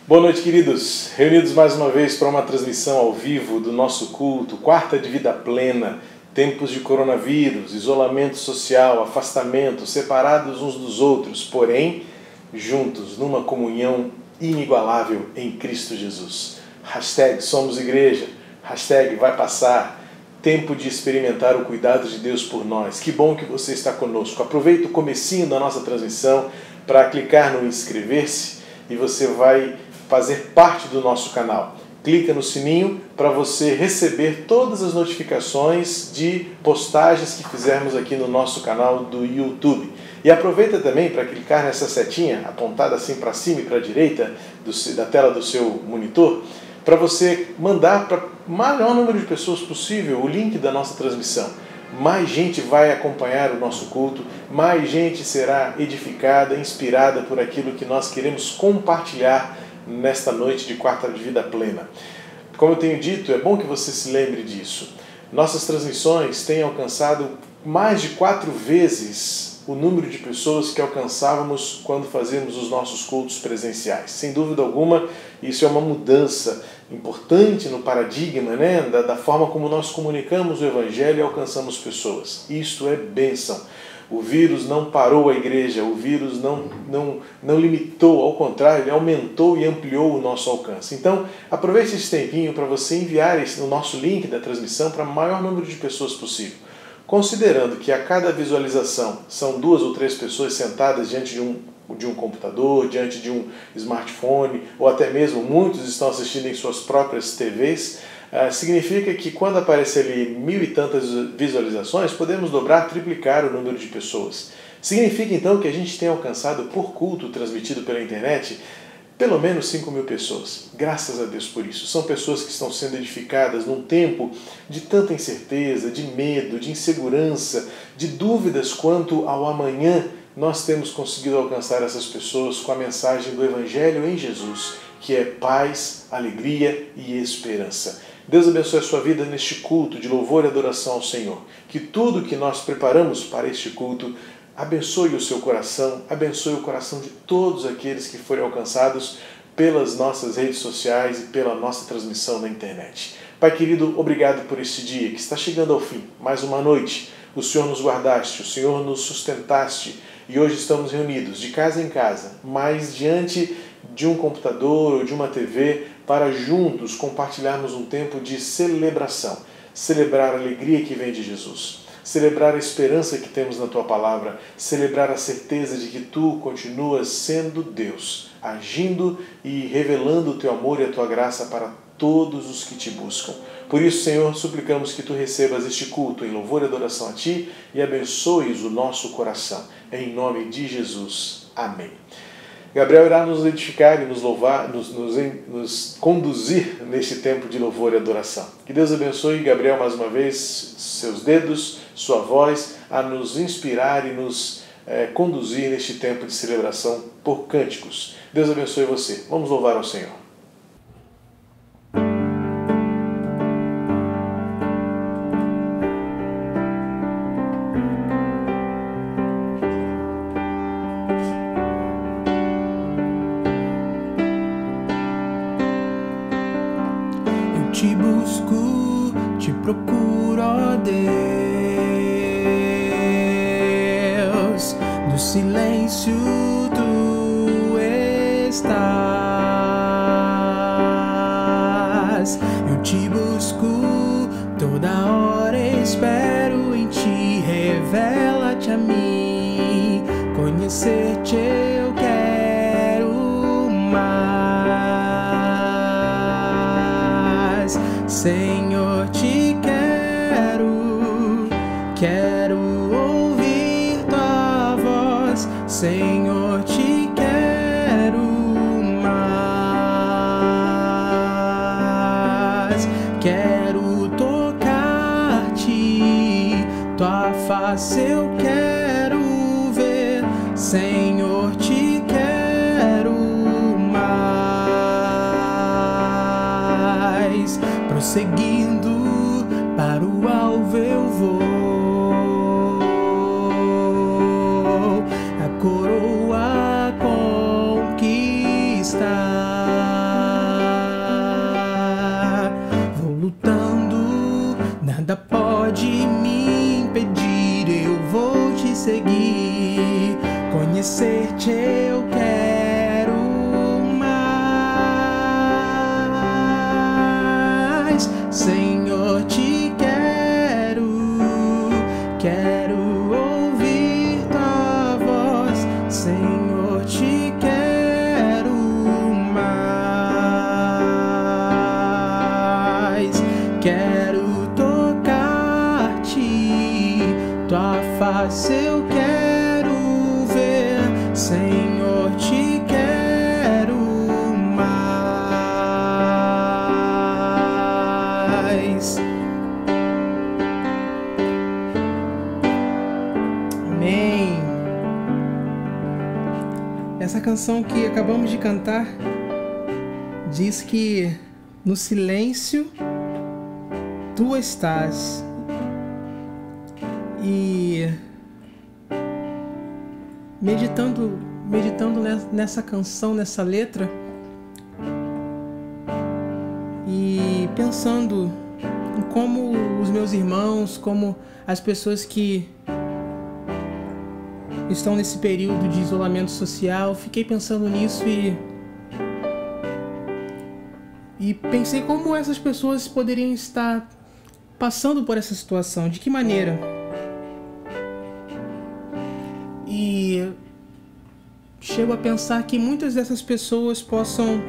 Boa noite, queridos. Reunidos mais uma vez para uma transmissão ao vivo do nosso culto, quarta de vida plena, tempos de coronavírus, isolamento social, afastamento, separados uns dos outros, porém, juntos, numa comunhão inigualável em Cristo Jesus. Hashtag somos igreja, hashtag vai passar, tempo de experimentar o cuidado de Deus por nós. Que bom que você está conosco. Aproveita o comecinho da nossa transmissão para clicar no inscrever-se e você vai fazer parte do nosso canal. Clica no sininho para você receber todas as notificações de postagens que fizermos aqui no nosso canal do YouTube. E aproveita também para clicar nessa setinha apontada assim para cima e para a direita da tela do seu monitor, para você mandar para o maior número de pessoas possível o link da nossa transmissão. Mais gente vai acompanhar o nosso culto, mais gente será edificada, inspirada por aquilo que nós queremos compartilhar nesta noite de quarta de vida plena. Como eu tenho dito, é bom que você se lembre disso. Nossas transmissões têm alcançado mais de 4 vezes o número de pessoas que alcançávamos quando fazíamos os nossos cultos presenciais. Sem dúvida alguma, isso é uma mudança importante no paradigma, da forma como nós comunicamos o Evangelho e alcançamos pessoas. Isto é bênção. O vírus não parou a igreja, o vírus não limitou, ao contrário, ele aumentou e ampliou o nosso alcance. Então, aproveite esse tempinho para você enviar o nosso link da transmissão para o maior número de pessoas possível. Considerando que a cada visualização são 2 ou 3 pessoas sentadas diante de um computador, diante de um smartphone, ou até mesmo muitos estão assistindo em suas próprias TVs, significa que quando aparecer ali 1000 e tantas visualizações, podemos dobrar, triplicar o número de pessoas. Significa então que a gente tem alcançado por culto transmitido pela internet pelo menos 5.000 pessoas. Graças a Deus por isso. São pessoas que estão sendo edificadas num tempo de tanta incerteza, de medo, de insegurança, de dúvidas quanto ao amanhã. Nós temos conseguido alcançar essas pessoas com a mensagem do Evangelho em Jesus, que é paz, alegria e esperança. Deus abençoe a sua vida neste culto de louvor e adoração ao Senhor. Que tudo que nós preparamos para este culto abençoe o seu coração, abençoe o coração de todos aqueles que forem alcançados pelas nossas redes sociais e pela nossa transmissão na internet. Pai querido, obrigado por este dia que está chegando ao fim. Mais uma noite, o Senhor nos guardaste, o Senhor nos sustentaste e hoje estamos reunidos de casa em casa, mas diante de um computador ou de uma TV para juntos compartilharmos um tempo de celebração. Celebrar a alegria que vem de Jesus. Celebrar a esperança que temos na Tua Palavra, celebrar a certeza de que Tu continuas sendo Deus, agindo e revelando o Teu amor e a Tua graça para todos os que Te buscam. Por isso, Senhor, suplicamos que Tu recebas este culto em louvor e adoração a Ti e abençoes o nosso coração. Em nome de Jesus. Amém. Gabriel irá nos edificar e nos louvar, nos conduzir neste tempo de louvor e adoração. Que Deus abençoe, Gabriel, mais uma vez, seus dedos, sua voz, a nos inspirar e nos conduzir neste tempo de celebração por cânticos. Deus abençoe você. Vamos louvar ao Senhor. Te busco, te procuro, ó Deus. No silêncio tu estás. Eu te busco, toda hora espero em ti. Revela-te a mim, conhecer-te eu quero mais. Senhor, te quero ouvir tua voz. Senhor, te quero mais. Quero tocar-te, tua face eu quero ver. Senhor, te quero mais. Prosseguindo para o alvo eu vou, a coroa conquistar. conhecer-te eu quero mais. Senhor, te quero ouvir tua voz. Senhor, te quero mais. Quero tocar-te, tua face eu quero ver. Senhor, te quero mais. Amém. Essa canção que acabamos de cantar diz que no silêncio tu estás. E meditando nessa canção, nessa letra, e pensando em como os meus irmãos, como as pessoas que estão nesse período de isolamento social, fiquei pensando nisso e pensei como essas pessoas poderiam estar passando por essa situação, de que maneira. E chego a pensar que muitas dessas pessoas possam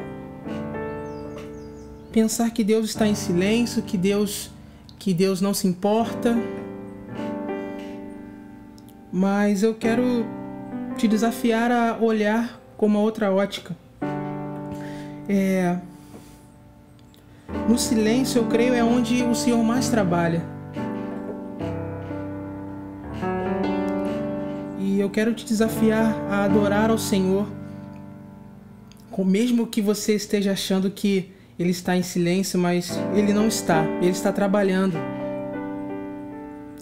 pensar que Deus está em silêncio, que Deus não se importa. Mas eu quero te desafiar a olhar com uma outra ótica. No silêncio, eu creio, é onde o Senhor mais trabalha. E eu quero te desafiar a adorar ao Senhor, mesmo que você esteja achando que Ele está em silêncio, mas Ele não está. Ele está trabalhando.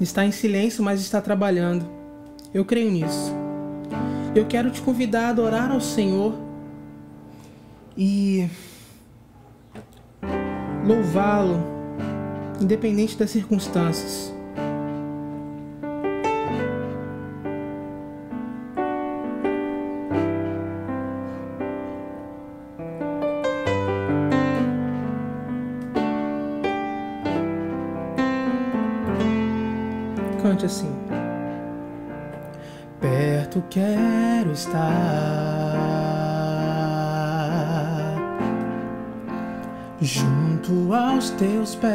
Está em silêncio, mas está trabalhando. Eu creio nisso. Eu quero te convidar a adorar ao Senhor e louvá-lo, independente das circunstâncias. Cante assim. Perto quero estar, junto aos teus pés,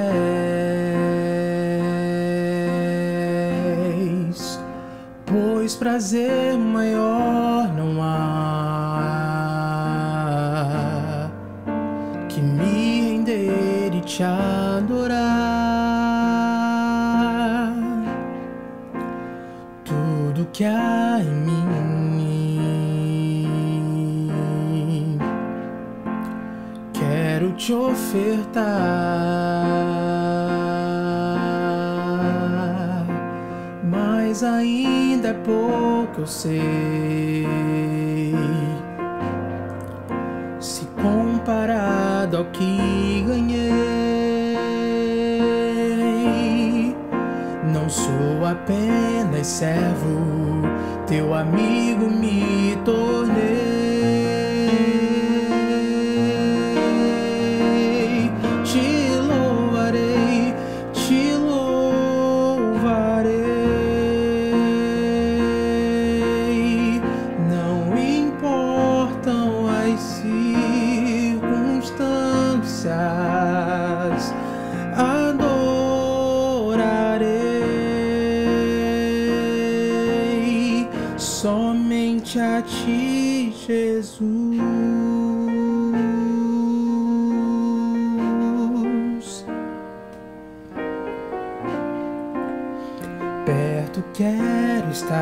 pois prazer maior não há que me render e te adorar. Tudo que há em mim quero te ofertar, mas ainda é pouco, eu sei, se comparado ao que ganhei. Não sou apenas servo, teu amigo me tornei. Te louvarei, te louvarei. Não importam as circunstâncias, adorarei somente a ti, Jesus. Perto quero estar,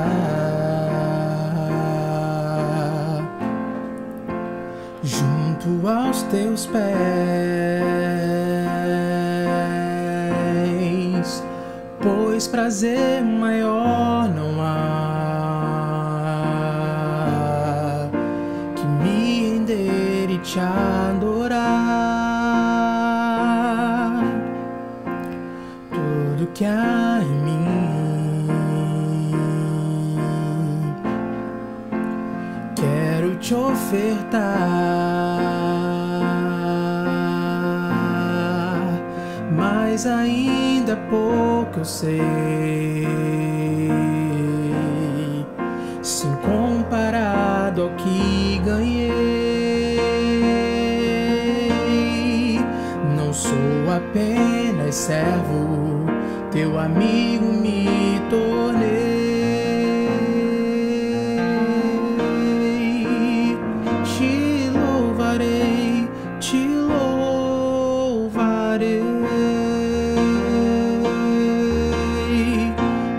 junto aos teus pés, pois prazer maior não há que me render e te adorar. Tudo que há em mim te ofertar, mas ainda pouco eu sei, se comparado ao que ganhei. Não sou apenas servo, teu amigo me tornei. Te louvarei, te louvarei.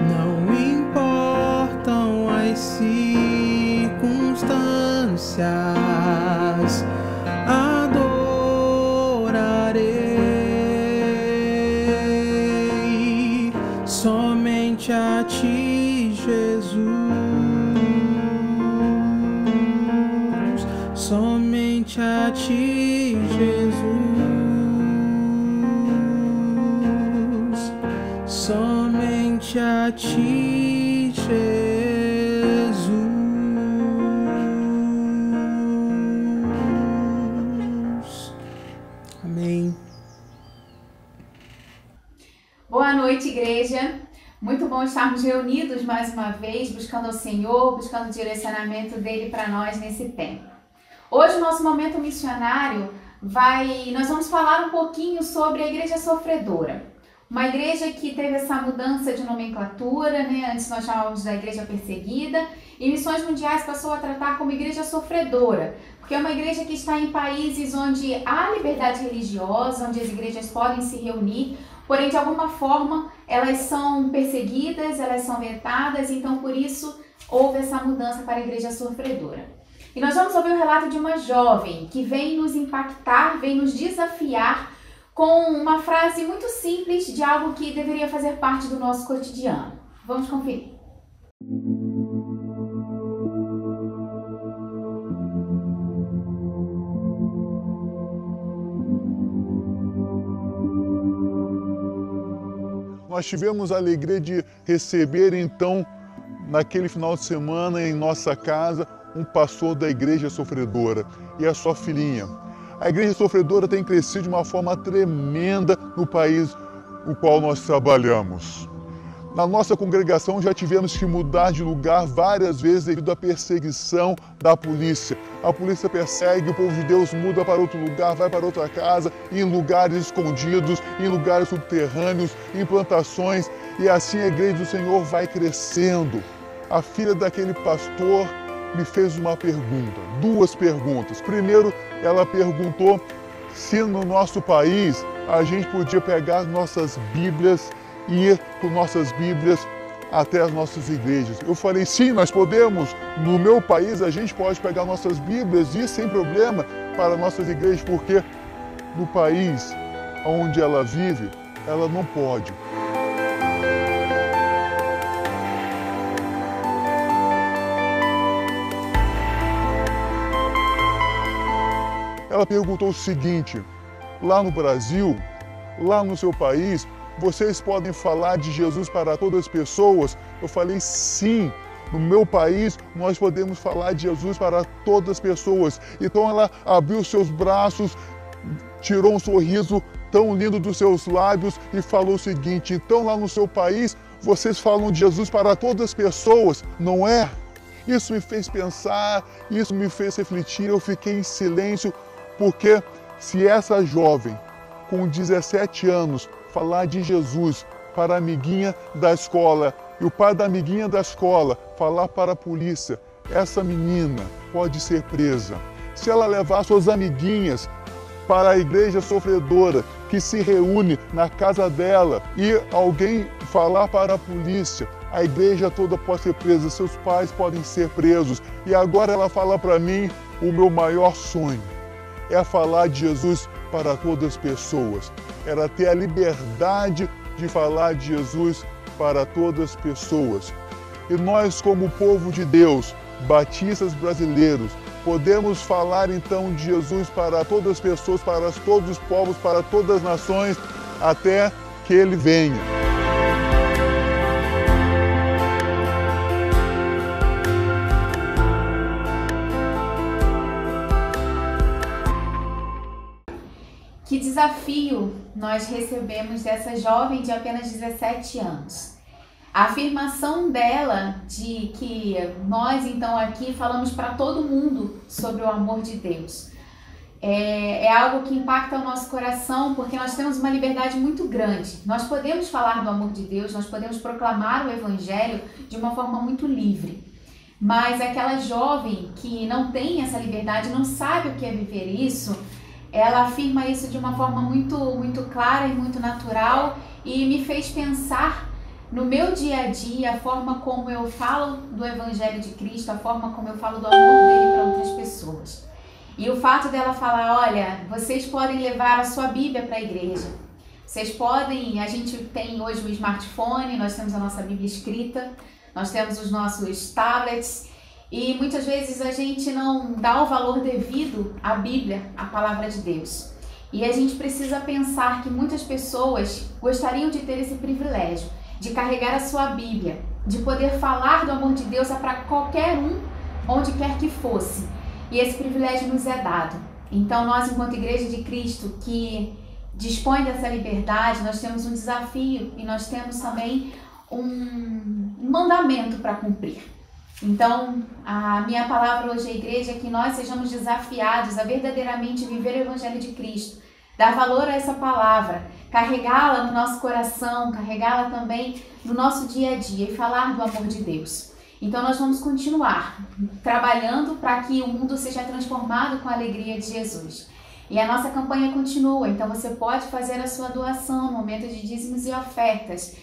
Não importam as circunstâncias, adorarei somente a ti, Jesus, somente a ti, Jesus, somente a ti, Jesus. Amém. Boa noite, igreja. Muito bom estarmos reunidos mais uma vez, buscando ao Senhor, buscando o direcionamento dele para nós nesse tempo. Hoje, o nosso momento missionário nós vamos falar um pouquinho sobre a Igreja Sofredora. Uma igreja que teve essa mudança de nomenclatura, né? Antes nós chamávamos da Igreja Perseguida, e Missões Mundiais passou a tratar como Igreja Sofredora, porque é uma igreja que está em países onde há liberdade religiosa, onde as igrejas podem se reunir, porém de alguma forma elas são perseguidas, elas são vetadas, então por isso houve essa mudança para a Igreja Sofredora. E nós vamos ouvir o relato de uma jovem que vem nos impactar, vem nos desafiar com uma frase muito simples de algo que deveria fazer parte do nosso cotidiano. Vamos conferir. Nós tivemos a alegria de receber, então, naquele final de semana, em nossa casa, um pastor da Igreja Sofredora e a sua filhinha. A Igreja Sofredora tem crescido de uma forma tremenda no país no qual nós trabalhamos. Na nossa congregação já tivemos que mudar de lugar várias vezes devido à perseguição da polícia. A polícia persegue, o povo de Deus muda para outro lugar, vai para outra casa, em lugares escondidos, em lugares subterrâneos, em plantações, e assim a Igreja do Senhor vai crescendo. A filha daquele pastor me fez uma pergunta, duas perguntas. Primeiro, ela perguntou se no nosso país a gente podia pegar nossas Bíblias e ir com nossas Bíblias até as nossas igrejas. Eu falei, sim, nós podemos. No meu país a gente pode pegar nossas Bíblias e ir sem problema para nossas igrejas, porque no país onde ela vive, ela não pode. Ela perguntou o seguinte, lá no Brasil, lá no seu país, vocês podem falar de Jesus para todas as pessoas? Eu falei, sim, no meu país nós podemos falar de Jesus para todas as pessoas. Então ela abriu seus braços, tirou um sorriso tão lindo dos seus lábios e falou o seguinte, então lá no seu país vocês falam de Jesus para todas as pessoas, não é? Isso me fez pensar, isso me fez refletir, eu fiquei em silêncio, porque se essa jovem, com 17 anos, falar de Jesus para a amiguinha da escola e o pai da amiguinha da escola falar para a polícia, essa menina pode ser presa. Se ela levar suas amiguinhas para a Igreja Sofredora, que se reúne na casa dela, e alguém falar para a polícia, a igreja toda pode ser presa, seus pais podem ser presos. E agora ela fala para mim, o meu maior sonho é falar de Jesus para todas as pessoas. Era ter a liberdade de falar de Jesus para todas as pessoas. E nós, como povo de Deus, batistas brasileiros, podemos falar então de Jesus para todas as pessoas, para todos os povos, para todas as nações, até que Ele venha. desafio nós recebemos dessa jovem de apenas 17 anos. A afirmação dela de que nós, então, aqui falamos para todo mundo sobre o amor de Deus. É algo que impacta o nosso coração, porque nós temos uma liberdade muito grande. Nós podemos falar do amor de Deus, nós podemos proclamar o Evangelho de uma forma muito livre. Mas aquela jovem que não tem essa liberdade, não sabe o que é viver isso, ela afirma isso de uma forma muito clara e muito natural, e me fez pensar no meu dia a dia, a forma como eu falo do Evangelho de Cristo, a forma como eu falo do amor dele para outras pessoas. E o fato dela falar, olha, vocês podem levar a sua Bíblia para a igreja. Vocês podem, a gente tem hoje o smartphone, nós temos a nossa Bíblia escrita, nós temos os nossos tablets, e muitas vezes a gente não dá o valor devido à Bíblia, à Palavra de Deus. E a gente precisa pensar que muitas pessoas gostariam de ter esse privilégio, de carregar a sua Bíblia, de poder falar do amor de Deus para qualquer um, onde quer que fosse. E esse privilégio nos é dado. Então nós, enquanto Igreja de Cristo, que dispõe dessa liberdade, nós temos um desafio e nós temos também um mandamento para cumprir. Então, a minha palavra hoje à igreja é que nós sejamos desafiados a verdadeiramente viver o Evangelho de Cristo, dar valor a essa palavra, carregá-la no nosso coração, carregá-la também no nosso dia a dia e falar do amor de Deus. Então nós vamos continuar trabalhando para que o mundo seja transformado com a alegria de Jesus. E a nossa campanha continua, então você pode fazer a sua doação no momento de dízimos e ofertas,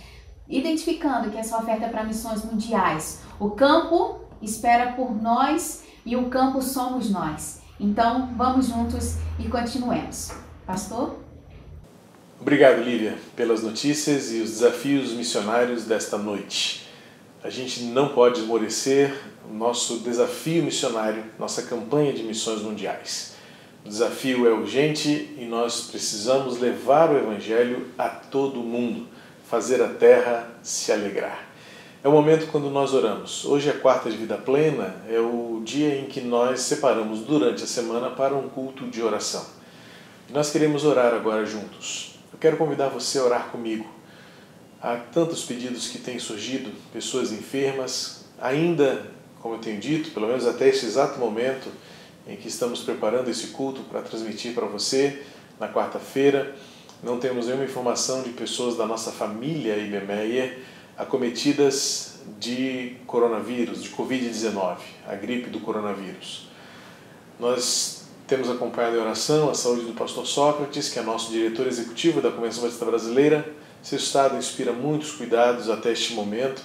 identificando que a sua oferta é para missões mundiais. O campo espera por nós e o campo somos nós. Então vamos juntos e continuemos. Pastor? Obrigado, Lívia, pelas notícias e os desafios missionários desta noite. A gente não pode esmorecer o nosso desafio missionário, nossa campanha de missões mundiais. O desafio é urgente e nós precisamos levar o Evangelho a todo mundo, fazer a terra se alegrar. É o momento quando nós oramos. Hoje é quarta de vida plena, é o dia em que nós separamos durante a semana para um culto de oração. E nós queremos orar agora juntos. Eu quero convidar você a orar comigo. Há tantos pedidos que têm surgido, pessoas enfermas, ainda, como eu tenho dito, pelo menos até este exato momento em que estamos preparando esse culto para transmitir para você na quarta-feira, não temos nenhuma informação de pessoas da nossa família IBMEIA acometidas de coronavírus, de Covid-19, a gripe do coronavírus. Nós temos acompanhado em oração a saúde do pastor Sócrates, que é nosso diretor executivo da Convenção Batista Brasileira. Seu estado inspira muitos cuidados até este momento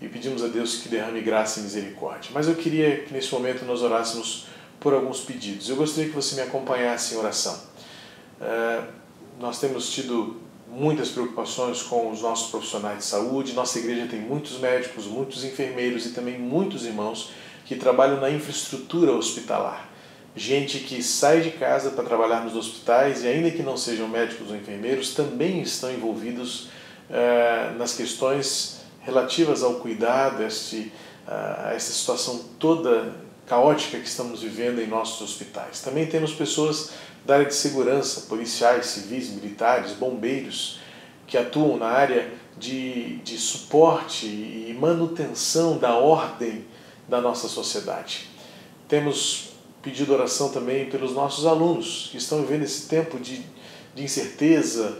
e pedimos a Deus que derrame graça e misericórdia. Mas eu queria que nesse momento nós orássemos por alguns pedidos. Eu gostaria que você me acompanhasse em oração. Nós temos tido muitas preocupações com os nossos profissionais de saúde. Nossa igreja tem muitos médicos, muitos enfermeiros e também muitos irmãos que trabalham na infraestrutura hospitalar. Gente que sai de casa para trabalhar nos hospitais e ainda que não sejam médicos ou enfermeiros, também estão envolvidos nas questões relativas ao cuidado, a essa situação toda caótica que estamos vivendo em nossos hospitais. Também temos pessoas da área de segurança, policiais, civis, militares, bombeiros, que atuam na área de suporte e manutenção da ordem da nossa sociedade. Temos pedido oração também pelos nossos alunos, que estão vivendo esse tempo de incerteza,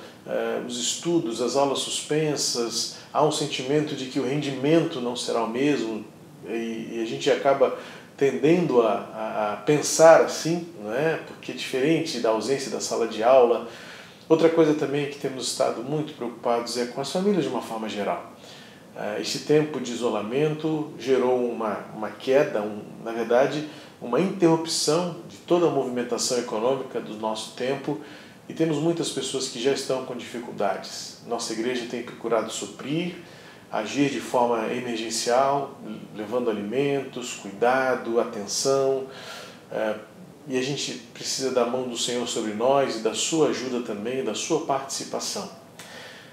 os estudos, as aulas suspensas, há um sentimento de que o rendimento não será o mesmo e a gente acaba tendendo a pensar assim, não é? Porque é diferente da ausência da sala de aula. Outra coisa também que temos estado muito preocupados é com as famílias de uma forma geral. Esse tempo de isolamento gerou uma queda, na verdade, uma interrupção de toda a movimentação econômica do nosso tempo e temos muitas pessoas que já estão com dificuldades. Nossa igreja tem procurado suprir, agir de forma emergencial, levando alimentos, cuidado, atenção, e a gente precisa da mão do Senhor sobre nós e da sua ajuda também, da sua participação.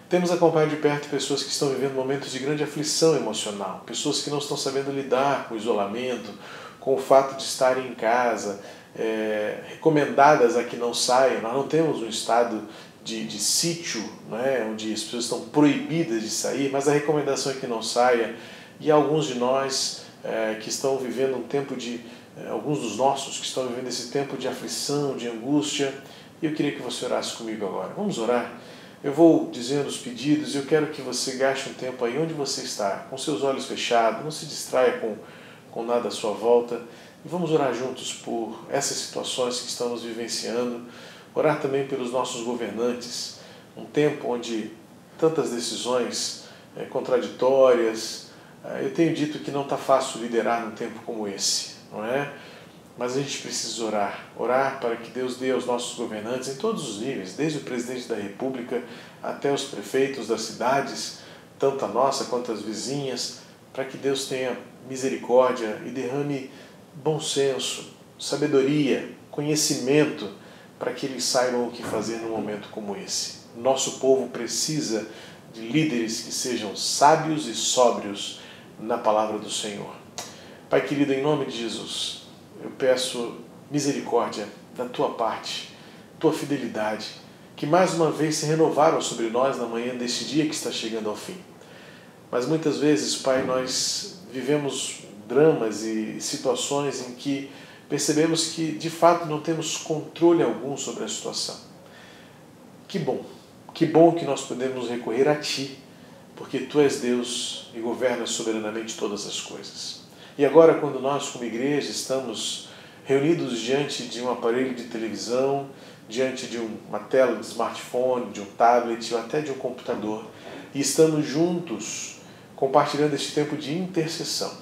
Temos acompanhado de perto pessoas que estão vivendo momentos de grande aflição emocional, pessoas que não estão sabendo lidar com o isolamento, com o fato de estarem em casa, recomendadas a que não saiam. Nós não temos um estado de sítio, né, onde as pessoas estão proibidas de sair, mas a recomendação é que não saia. E alguns de nós que estão vivendo um tempo alguns dos nossos que estão vivendo esse tempo de aflição, de angústia, e eu queria que você orasse comigo agora. Vamos orar? Eu vou dizendo os pedidos e eu quero que você gaste um tempo aí onde você está, com seus olhos fechados, não se distraia com nada à sua volta. E vamos orar juntos por essas situações que estamos vivenciando, orar também pelos nossos governantes, um tempo onde tantas decisões contraditórias. Eu tenho dito que não está fácil liderar num tempo como esse, não é? Mas a gente precisa orar para que Deus dê aos nossos governantes em todos os níveis, desde o presidente da República até os prefeitos das cidades, tanto a nossa quanto as vizinhas, para que Deus tenha misericórdia e derrame bom senso, sabedoria, conhecimento, para que eles saibam o que fazer num momento como esse. Nosso povo precisa de líderes que sejam sábios e sóbrios na palavra do Senhor. Pai querido, em nome de Jesus, eu peço misericórdia da Tua parte, Tua fidelidade, que mais uma vez se renovaram sobre nós na manhã deste dia que está chegando ao fim. Mas muitas vezes, Pai, nós vivemos dramas e situações em que percebemos que de fato não temos controle algum sobre a situação. Que bom que nós podemos recorrer a Ti, porque Tu és Deus e governas soberanamente todas as coisas. E agora, quando nós, como igreja, estamos reunidos diante de um aparelho de televisão, diante de uma tela de smartphone, de um tablet ou até de um computador, e estamos juntos compartilhando este tempo de intercessão,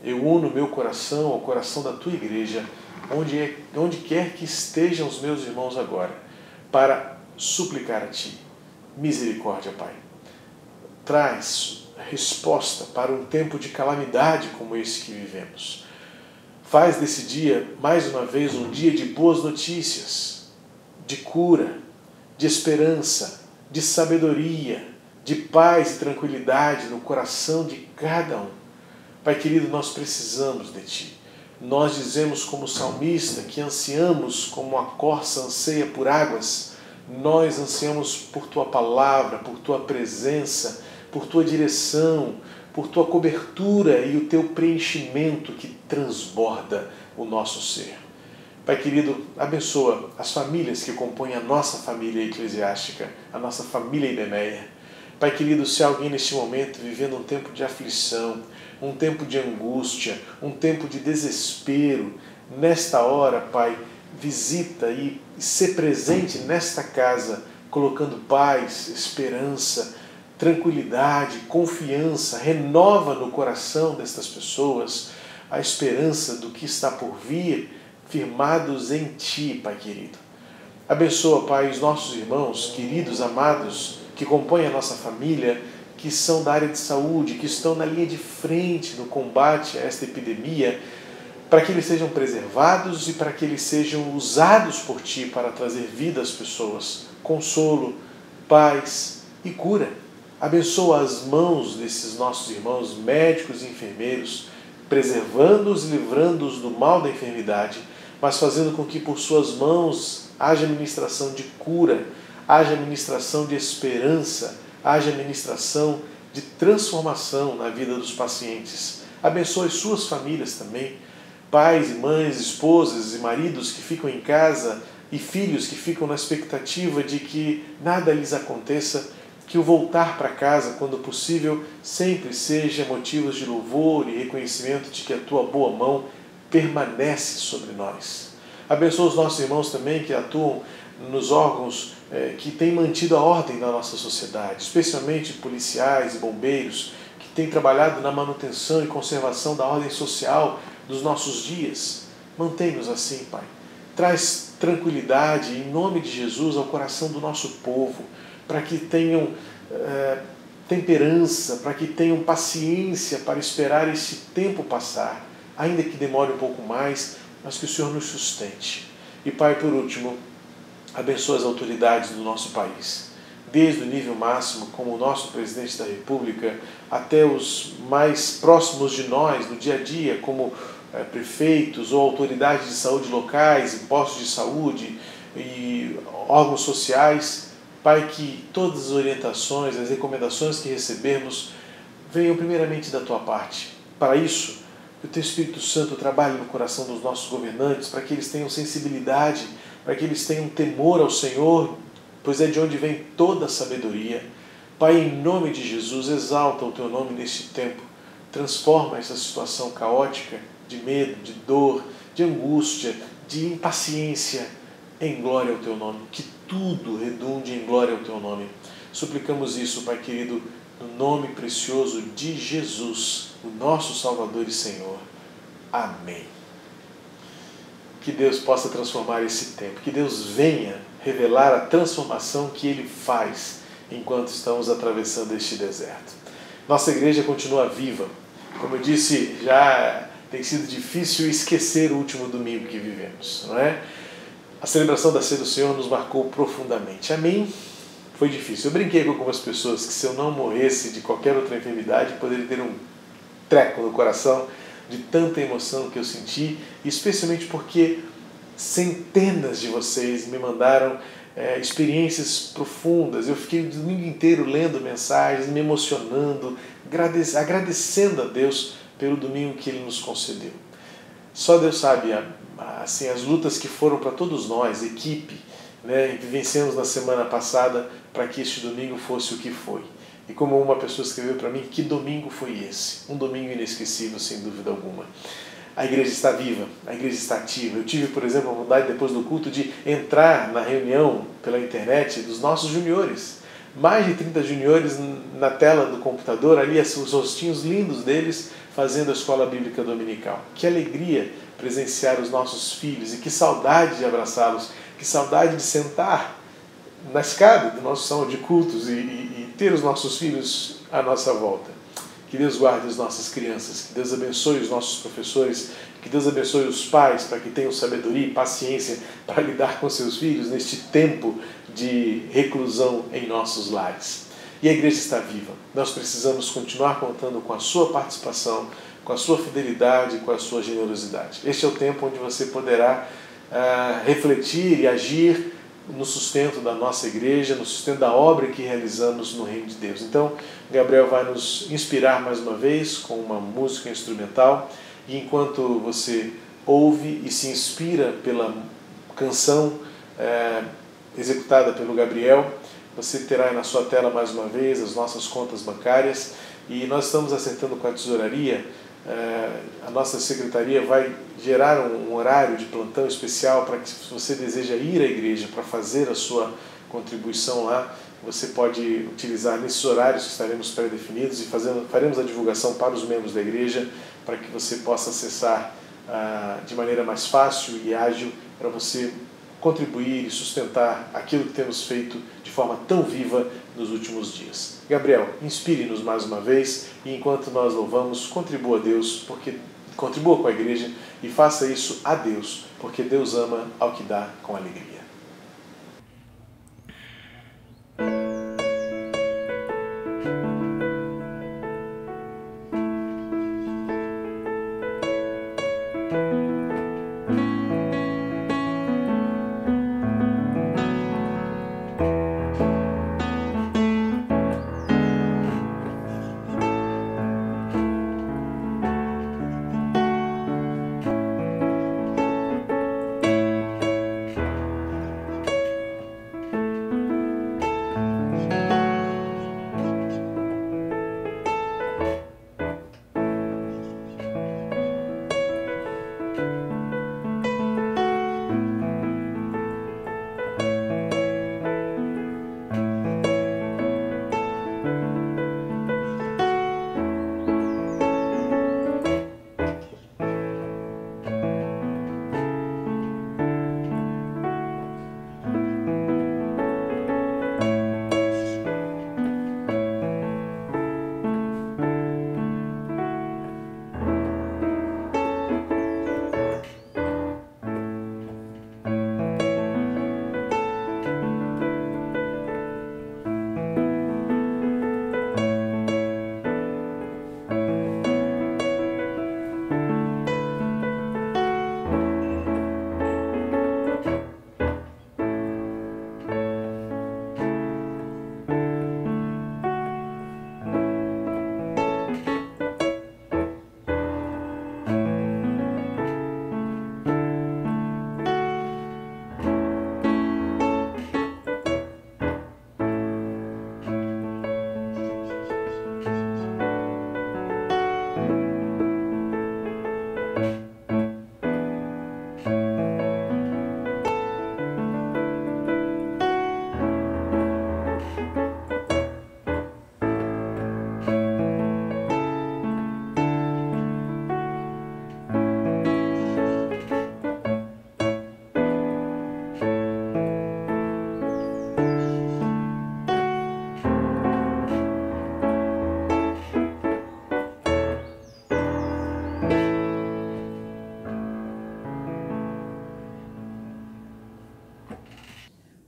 eu uno meu coração ao coração da Tua igreja, onde quer que estejam os meus irmãos agora, para suplicar a Ti. Misericórdia, Pai. Traz resposta para um tempo de calamidade como esse que vivemos. Faz desse dia, mais uma vez, um dia de boas notícias, de cura, de esperança, de sabedoria, de paz e tranquilidade no coração de cada um. Pai querido, nós precisamos de Ti. Nós dizemos como salmista que ansiamos como a corça anseia por águas. Nós ansiamos por Tua palavra, por Tua presença, por Tua direção, por Tua cobertura e o Teu preenchimento que transborda o nosso ser. Pai querido, abençoa as famílias que compõem a nossa família eclesiástica, a nossa família Ibemeia. Pai querido, se há alguém neste momento vivendo um tempo de aflição, um tempo de angústia, um tempo de desespero, nesta hora, Pai, visita e se presente nesta casa, colocando paz, esperança, tranquilidade, confiança, renova no coração destas pessoas a esperança do que está por vir, firmados em Ti, Pai querido. Abençoa, Pai, os nossos irmãos, queridos, amados, que compõem a nossa família, que são da área de saúde, que estão na linha de frente no combate a esta epidemia, para que eles sejam preservados e para que eles sejam usados por Ti para trazer vida às pessoas, consolo, paz e cura. Abençoa as mãos desses nossos irmãos médicos e enfermeiros, preservando-os e livrando-os do mal da enfermidade, mas fazendo com que por suas mãos haja ministração de cura, haja ministração de esperança, haja ministração de transformação na vida dos pacientes. Abençoe suas famílias também, pais e mães, esposas e maridos que ficam em casa e filhos que ficam na expectativa de que nada lhes aconteça, que o voltar para casa, quando possível, sempre seja motivos de louvor e reconhecimento de que a Tua boa mão permanece sobre nós. Abençoa os nossos irmãos também que atuam nos órgãos que têm mantido a ordem na nossa sociedade, especialmente policiais e bombeiros, que têm trabalhado na manutenção e conservação da ordem social dos nossos dias. Mantém-nos assim, Pai. Traz tranquilidade, em nome de Jesus, ao coração do nosso povo, para que tenham temperança, para que tenham paciência para esperar esse tempo passar, ainda que demore um pouco mais, mas que o Senhor nos sustente. E, Pai, por último, abençoa as autoridades do nosso país, desde o nível máximo, como o nosso presidente da República, até os mais próximos de nós, no dia a dia, como prefeitos ou autoridades de saúde locais, e postos de saúde e órgãos sociais. Pai, que todas as orientações, as recomendações que recebermos venham primeiramente da Tua parte. Para isso, que o Teu Espírito Santo trabalhe no coração dos nossos governantes, para que eles tenham sensibilidade, para que eles tenham temor ao Senhor, pois é de onde vem toda a sabedoria. Pai, em nome de Jesus, exalta o Teu nome neste tempo. Transforma essa situação caótica de medo, de dor, de angústia, de impaciência em glória ao Teu nome. Que tudo redunde em glória ao Teu nome. Suplicamos isso, Pai querido, no nome precioso de Jesus, o nosso Salvador e Senhor. Amém. Que Deus possa transformar esse tempo. Que Deus venha revelar a transformação que Ele faz enquanto estamos atravessando este deserto. Nossa igreja continua viva. Como eu disse, já tem sido difícil esquecer o último domingo que vivemos, não é? A celebração da Ceia do Senhor nos marcou profundamente. A mim foi difícil. Eu brinquei com algumas pessoas que se eu não morresse de qualquer outra enfermidade, poderia ter um treco no coração de tanta emoção que eu senti, especialmente porque centenas de vocês me mandaram experiências profundas. Eu fiquei o domingo inteiro lendo mensagens, me emocionando, agradecendo a Deus pelo domingo que Ele nos concedeu. Só Deus sabe assim, as lutas que foram para todos nós, equipe, né, vivenciamos na semana passada para que este domingo fosse o que foi. E como uma pessoa escreveu para mim, que domingo foi esse? Um domingo inesquecível, sem dúvida alguma. A igreja está viva, a igreja está ativa. Eu tive, por exemplo, a vontade depois do culto de entrar na reunião pela internet dos nossos juniores. Mais de 30 juniores na tela do computador, ali os rostinhos lindos deles fazendo a escola bíblica dominical. Que alegria presenciar os nossos filhos e que saudade de abraçá-los, que saudade de sentar na escada do nosso salão de cultos e ter os nossos filhos à nossa volta. Que Deus guarde as nossas crianças, que Deus abençoe os nossos professores, que Deus abençoe os pais para que tenham sabedoria e paciência para lidar com seus filhos neste tempo de reclusão em nossos lares. E a igreja está viva. Nós precisamos continuar contando com a sua participação, com a sua fidelidade, com a sua generosidade. Este é o tempo onde você poderá refletir e agir no sustento da nossa igreja, no sustento da obra que realizamos no Reino de Deus. Então, Gabriel vai nos inspirar mais uma vez com uma música instrumental, e enquanto você ouve e se inspira pela canção executada pelo Gabriel, você terá aí na sua tela mais uma vez as nossas contas bancárias, e nós estamos acertando com a tesouraria. A nossa secretaria vai gerar um horário de plantão especial para que, se você deseja ir à igreja para fazer a sua contribuição lá, você pode utilizar nesses horários que estaremos pré-definidos, e faremos a divulgação para os membros da igreja para que você possa acessar de maneira mais fácil e ágil para você contribuir e sustentar aquilo que temos feito de forma tão viva nos últimos dias. Gabriel, inspire-nos mais uma vez, e enquanto nós louvamos, contribua a Deus, porque contribua com a igreja, e faça isso a Deus, porque Deus ama ao que dá com alegria.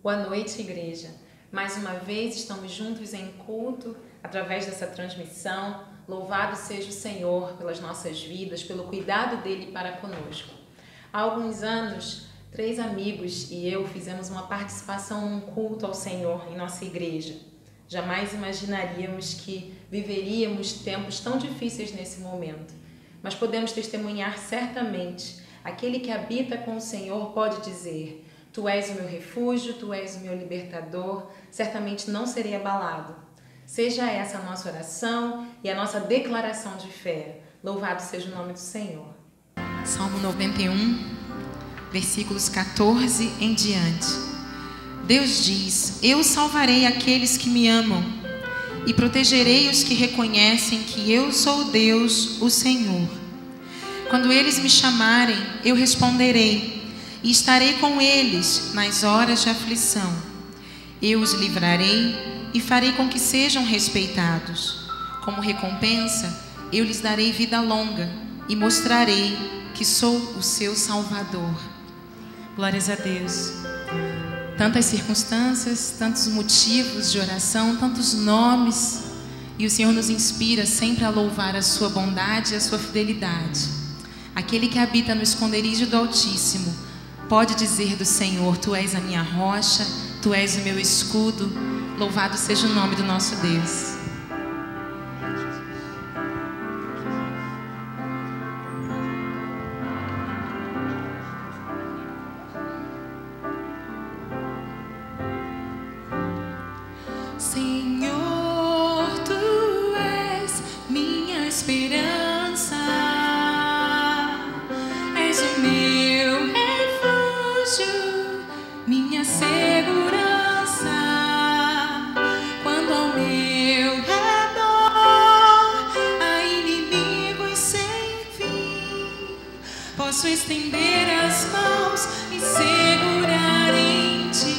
Boa noite, igreja. Mais uma vez estamos juntos em culto, através dessa transmissão. Louvado seja o Senhor pelas nossas vidas, pelo cuidado dele para conosco. Há alguns anos, 3 amigos e eu fizemos uma participação num culto ao Senhor em nossa igreja. Jamais imaginaríamos que viveríamos tempos tão difíceis nesse momento, mas podemos testemunhar certamente. Aquele que habita com o Senhor pode dizer: Tu és o meu refúgio, Tu és o meu libertador, certamente não serei abalado. Seja essa a nossa oração e a nossa declaração de fé. Louvado seja o nome do Senhor. Salmo 91, versículos 14 em diante. Deus diz: Eu salvarei aqueles que me amam e protegerei os que reconhecem que eu sou Deus, o Senhor. Quando eles me chamarem, eu responderei e estarei com eles nas horas de aflição. Eu os livrarei e farei com que sejam respeitados. Como recompensa, eu lhes darei vida longa e mostrarei que sou o seu Salvador. Glórias a Deus. Tantas circunstâncias, tantos motivos de oração, tantos nomes, e o Senhor nos inspira sempre a louvar a sua bondade e a sua fidelidade. Aquele que habita no esconderijo do Altíssimo pode dizer do Senhor: Tu és a minha rocha, Tu és o meu escudo. Louvado seja o nome do nosso Deus. Senhor, Tu és minha esperança, és o meu refúgio, minha segurança. Quando ao meu redor há inimigos sem fim, posso estender as mãos e segurar em Ti.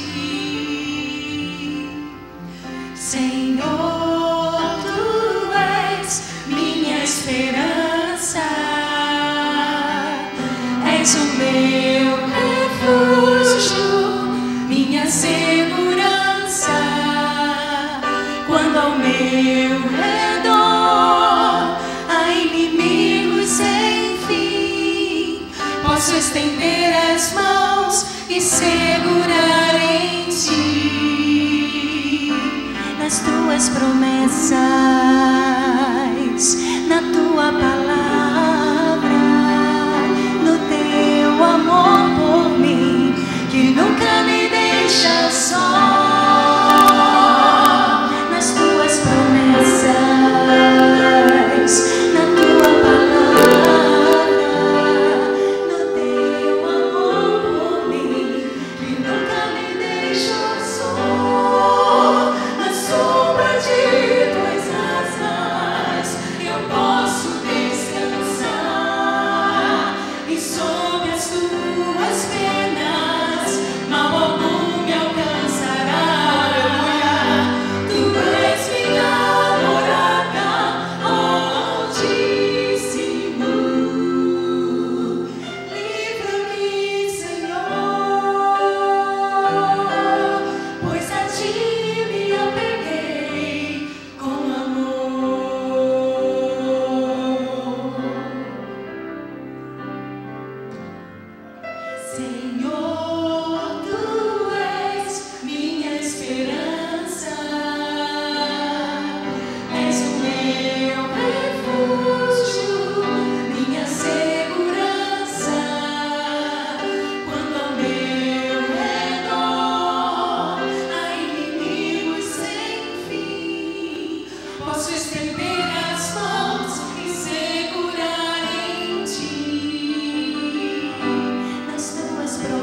Senhor, Tu és minha esperança, és o meu refúgio, minha segurança. Quando ao meu redor há inimigos sem fim, posso estender as mãos e segurar em Ti. Nas Tuas promessas, na Tua palavra, no Teu amor por mim, que nunca me deixa só. Nas Tuas promessas, na Tua palavra, no Teu amor por mim, que nunca me deixa só. Na sombra de Tuas asas eu posso descansar, e sob as Tuas penas mal algum me alcançará. Tu és minha morada, ó Altíssimo. Livra-me, Senhor, pois a Ti me apeguei com amor. Senhor, Tu és minha esperança, és o meu refúgio, minha segurança. Quando ao meu redor há inimigos sem fim, posso estender as mãos e segurar em Ti. Nas Tuas promessas,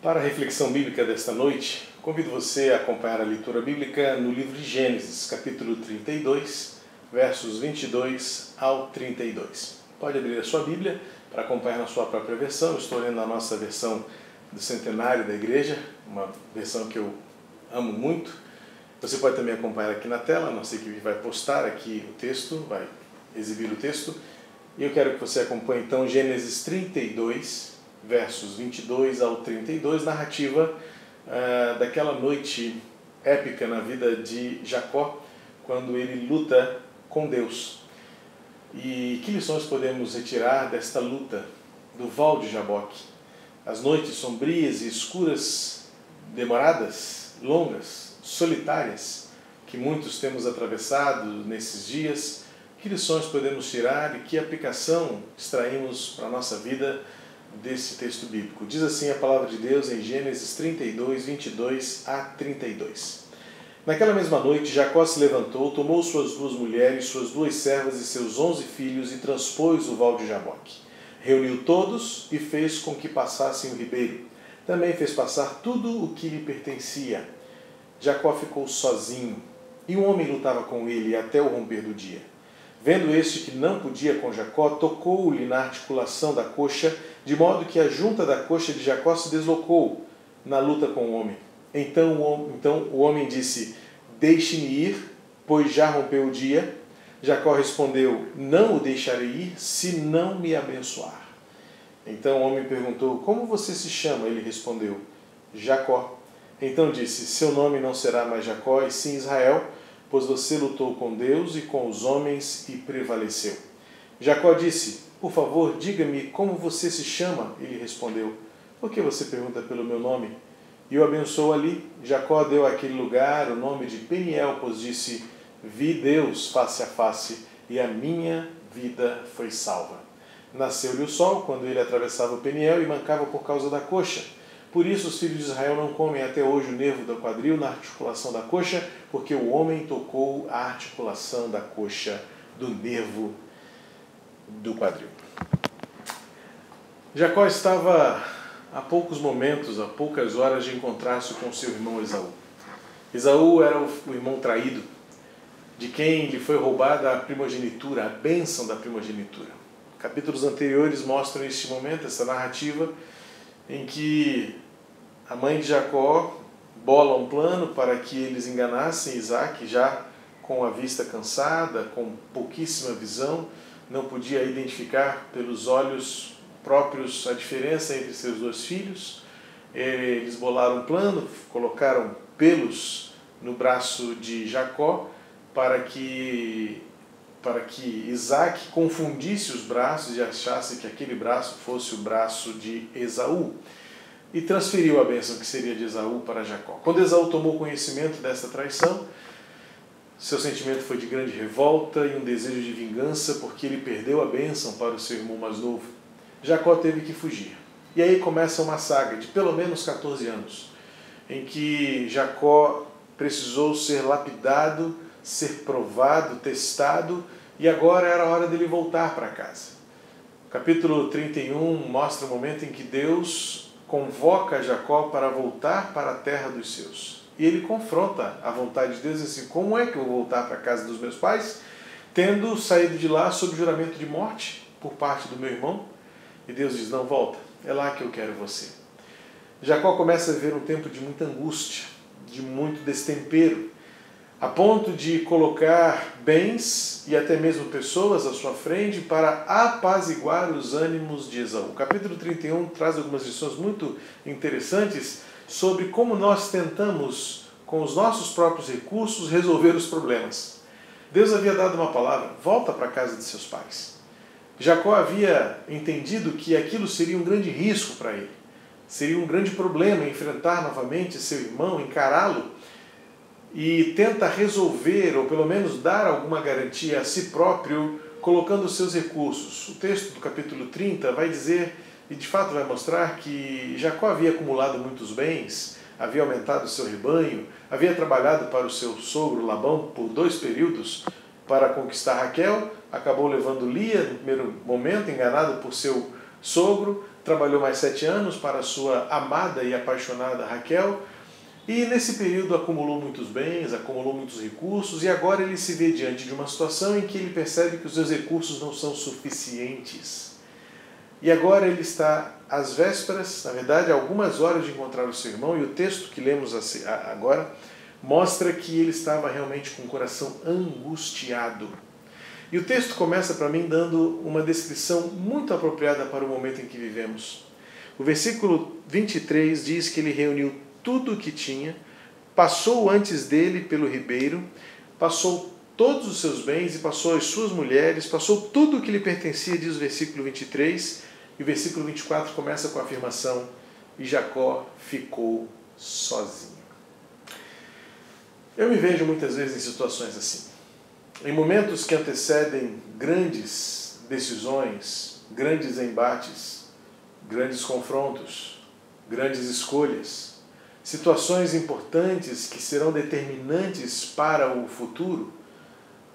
Para a reflexão bíblica desta noite, convido você a acompanhar a leitura bíblica no livro de Gênesis, capítulo 32, versos 22 ao 32. Pode abrir a sua Bíblia para acompanhar na sua própria versão. Eu estou lendo a nossa versão do centenário da igreja, uma versão que eu amo muito. Você pode também acompanhar aqui na tela, a nossa equipe vai postar aqui o texto, vai exibir o texto. E eu quero que você acompanhe então Gênesis 32, versos 22 ao 32, narrativa daquela noite épica na vida de Jacó, quando ele luta com Deus. E que lições podemos retirar desta luta do Val de Jaboque? As noites sombrias e escuras, demoradas, longas, solitárias, que muitos temos atravessado nesses dias. Que lições podemos tirar e que aplicação extraímos para a nossa vida desse texto bíblico? Diz assim a palavra de Deus em Gênesis 32, 22 a 32. Naquela mesma noite, Jacó se levantou, tomou suas 2 mulheres, suas 2 servas e seus 11 filhos e transpôs o Val de Jaboque. Reuniu todos e fez com que passassem o ribeiro. Também fez passar tudo o que lhe pertencia. Jacó ficou sozinho, e um homem lutava com ele até o romper do dia. Vendo este que não podia com Jacó, tocou-lhe na articulação da coxa, de modo que a junta da coxa de Jacó se deslocou na luta com o homem. Então o homem disse: deixe-me ir, pois já rompeu o dia. Jacó respondeu: não o deixarei ir, se não me abençoar. Então o homem perguntou: como você se chama? Ele respondeu: Jacó. Então disse: seu nome não será mais Jacó, e sim Israel, pois você lutou com Deus e com os homens e prevaleceu. Jacó disse: por favor, diga-me como você se chama. Ele respondeu: por que você pergunta pelo meu nome? E o abençoou ali. Jacó deu àquele lugar o nome de Peniel, pois disse: vi Deus face a face, e a minha vida foi salva. Nasceu-lhe o sol quando ele atravessava o Peniel e mancava por causa da coxa. Por isso os filhos de Israel não comem até hoje o nervo do quadril na articulação da coxa, porque o homem tocou a articulação da coxa do nervo do quadril. Jacó estava a poucos momentos, a poucas horas de encontrar-se com seu irmão Esaú. Esaú era o irmão traído, de quem lhe foi roubada a primogenitura, a bênção da primogenitura. Capítulos anteriores mostram este momento, essa narrativa, em que a mãe de Jacó bola um plano para que eles enganassem Isaac, já com a vista cansada, com pouquíssima visão, não podia identificar pelos olhos próprios a diferença entre seus 2 filhos. Eles bolaram um plano, colocaram pelos no braço de Jacó para que Isaac confundisse os braços e achasse que aquele braço fosse o braço de Esaú, e transferiu a bênção que seria de Esaú para Jacó. Quando Esaú tomou conhecimento desta traição, seu sentimento foi de grande revolta e um desejo de vingança, porque ele perdeu a bênção para o seu irmão mais novo. Jacó teve que fugir. E aí começa uma saga de pelo menos 14 anos, em que Jacó precisou ser lapidado, ser provado, testado, e agora era a hora dele voltar para casa. O capítulo 31 mostra o momento em que Deus convoca Jacó para voltar para a terra dos seus. E ele confronta a vontade de Deus, assim: como é que eu vou voltar para a casa dos meus pais, tendo saído de lá sob juramento de morte por parte do meu irmão? E Deus diz: não, volta, é lá que eu quero você. Jacó começa a viver um tempo de muita angústia, de muito destempero, a ponto de colocar bens e até mesmo pessoas à sua frente para apaziguar os ânimos de Esaú. O capítulo 31 traz algumas lições muito interessantes sobre como nós tentamos, com os nossos próprios recursos, resolver os problemas. Deus havia dado uma palavra: volta para a casa de seus pais. Jacó havia entendido que aquilo seria um grande risco para ele, seria um grande problema enfrentar novamente seu irmão, encará-lo, e tenta resolver, ou pelo menos dar alguma garantia a si próprio, colocando os seus recursos. O texto do capítulo 30 vai dizer, e de fato vai mostrar, que Jacó havia acumulado muitos bens, havia aumentado o seu rebanho, havia trabalhado para o seu sogro Labão por 2 períodos para conquistar Raquel, acabou levando Lia no primeiro momento, enganado por seu sogro, trabalhou mais 7 anos para sua amada e apaixonada Raquel, e nesse período acumulou muitos bens, acumulou muitos recursos, e agora ele se vê diante de uma situação em que ele percebe que os seus recursos não são suficientes. E agora ele está às vésperas, na verdade, algumas horas de encontrar o seu irmão, e o texto que lemos agora mostra que ele estava realmente com o coração angustiado. E o texto começa para mim dando uma descrição muito apropriada para o momento em que vivemos. O versículo 23 diz que ele reuniu tudo o que tinha, passou antes dele pelo ribeiro, passou todos os seus bens e passou as suas mulheres, passou tudo o que lhe pertencia, diz o versículo 23, e o versículo 24 começa com a afirmação: e Jacó ficou sozinho. Eu me vejo muitas vezes em situações assim. Em momentos que antecedem grandes decisões, grandes embates, grandes confrontos, grandes escolhas, situações importantes que serão determinantes para o futuro,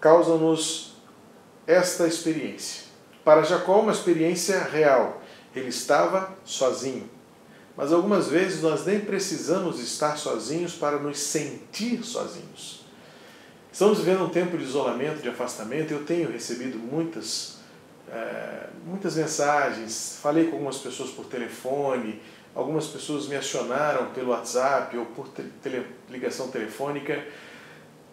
causam-nos esta experiência. Para Jacó, uma experiência real. Ele estava sozinho. Mas algumas vezes nós nem precisamos estar sozinhos para nos sentir sozinhos. Estamos vivendo um tempo de isolamento, de afastamento. Eu tenho recebido muitas mensagens, falei com algumas pessoas por telefone, algumas pessoas me acionaram pelo WhatsApp ou por ligação telefônica,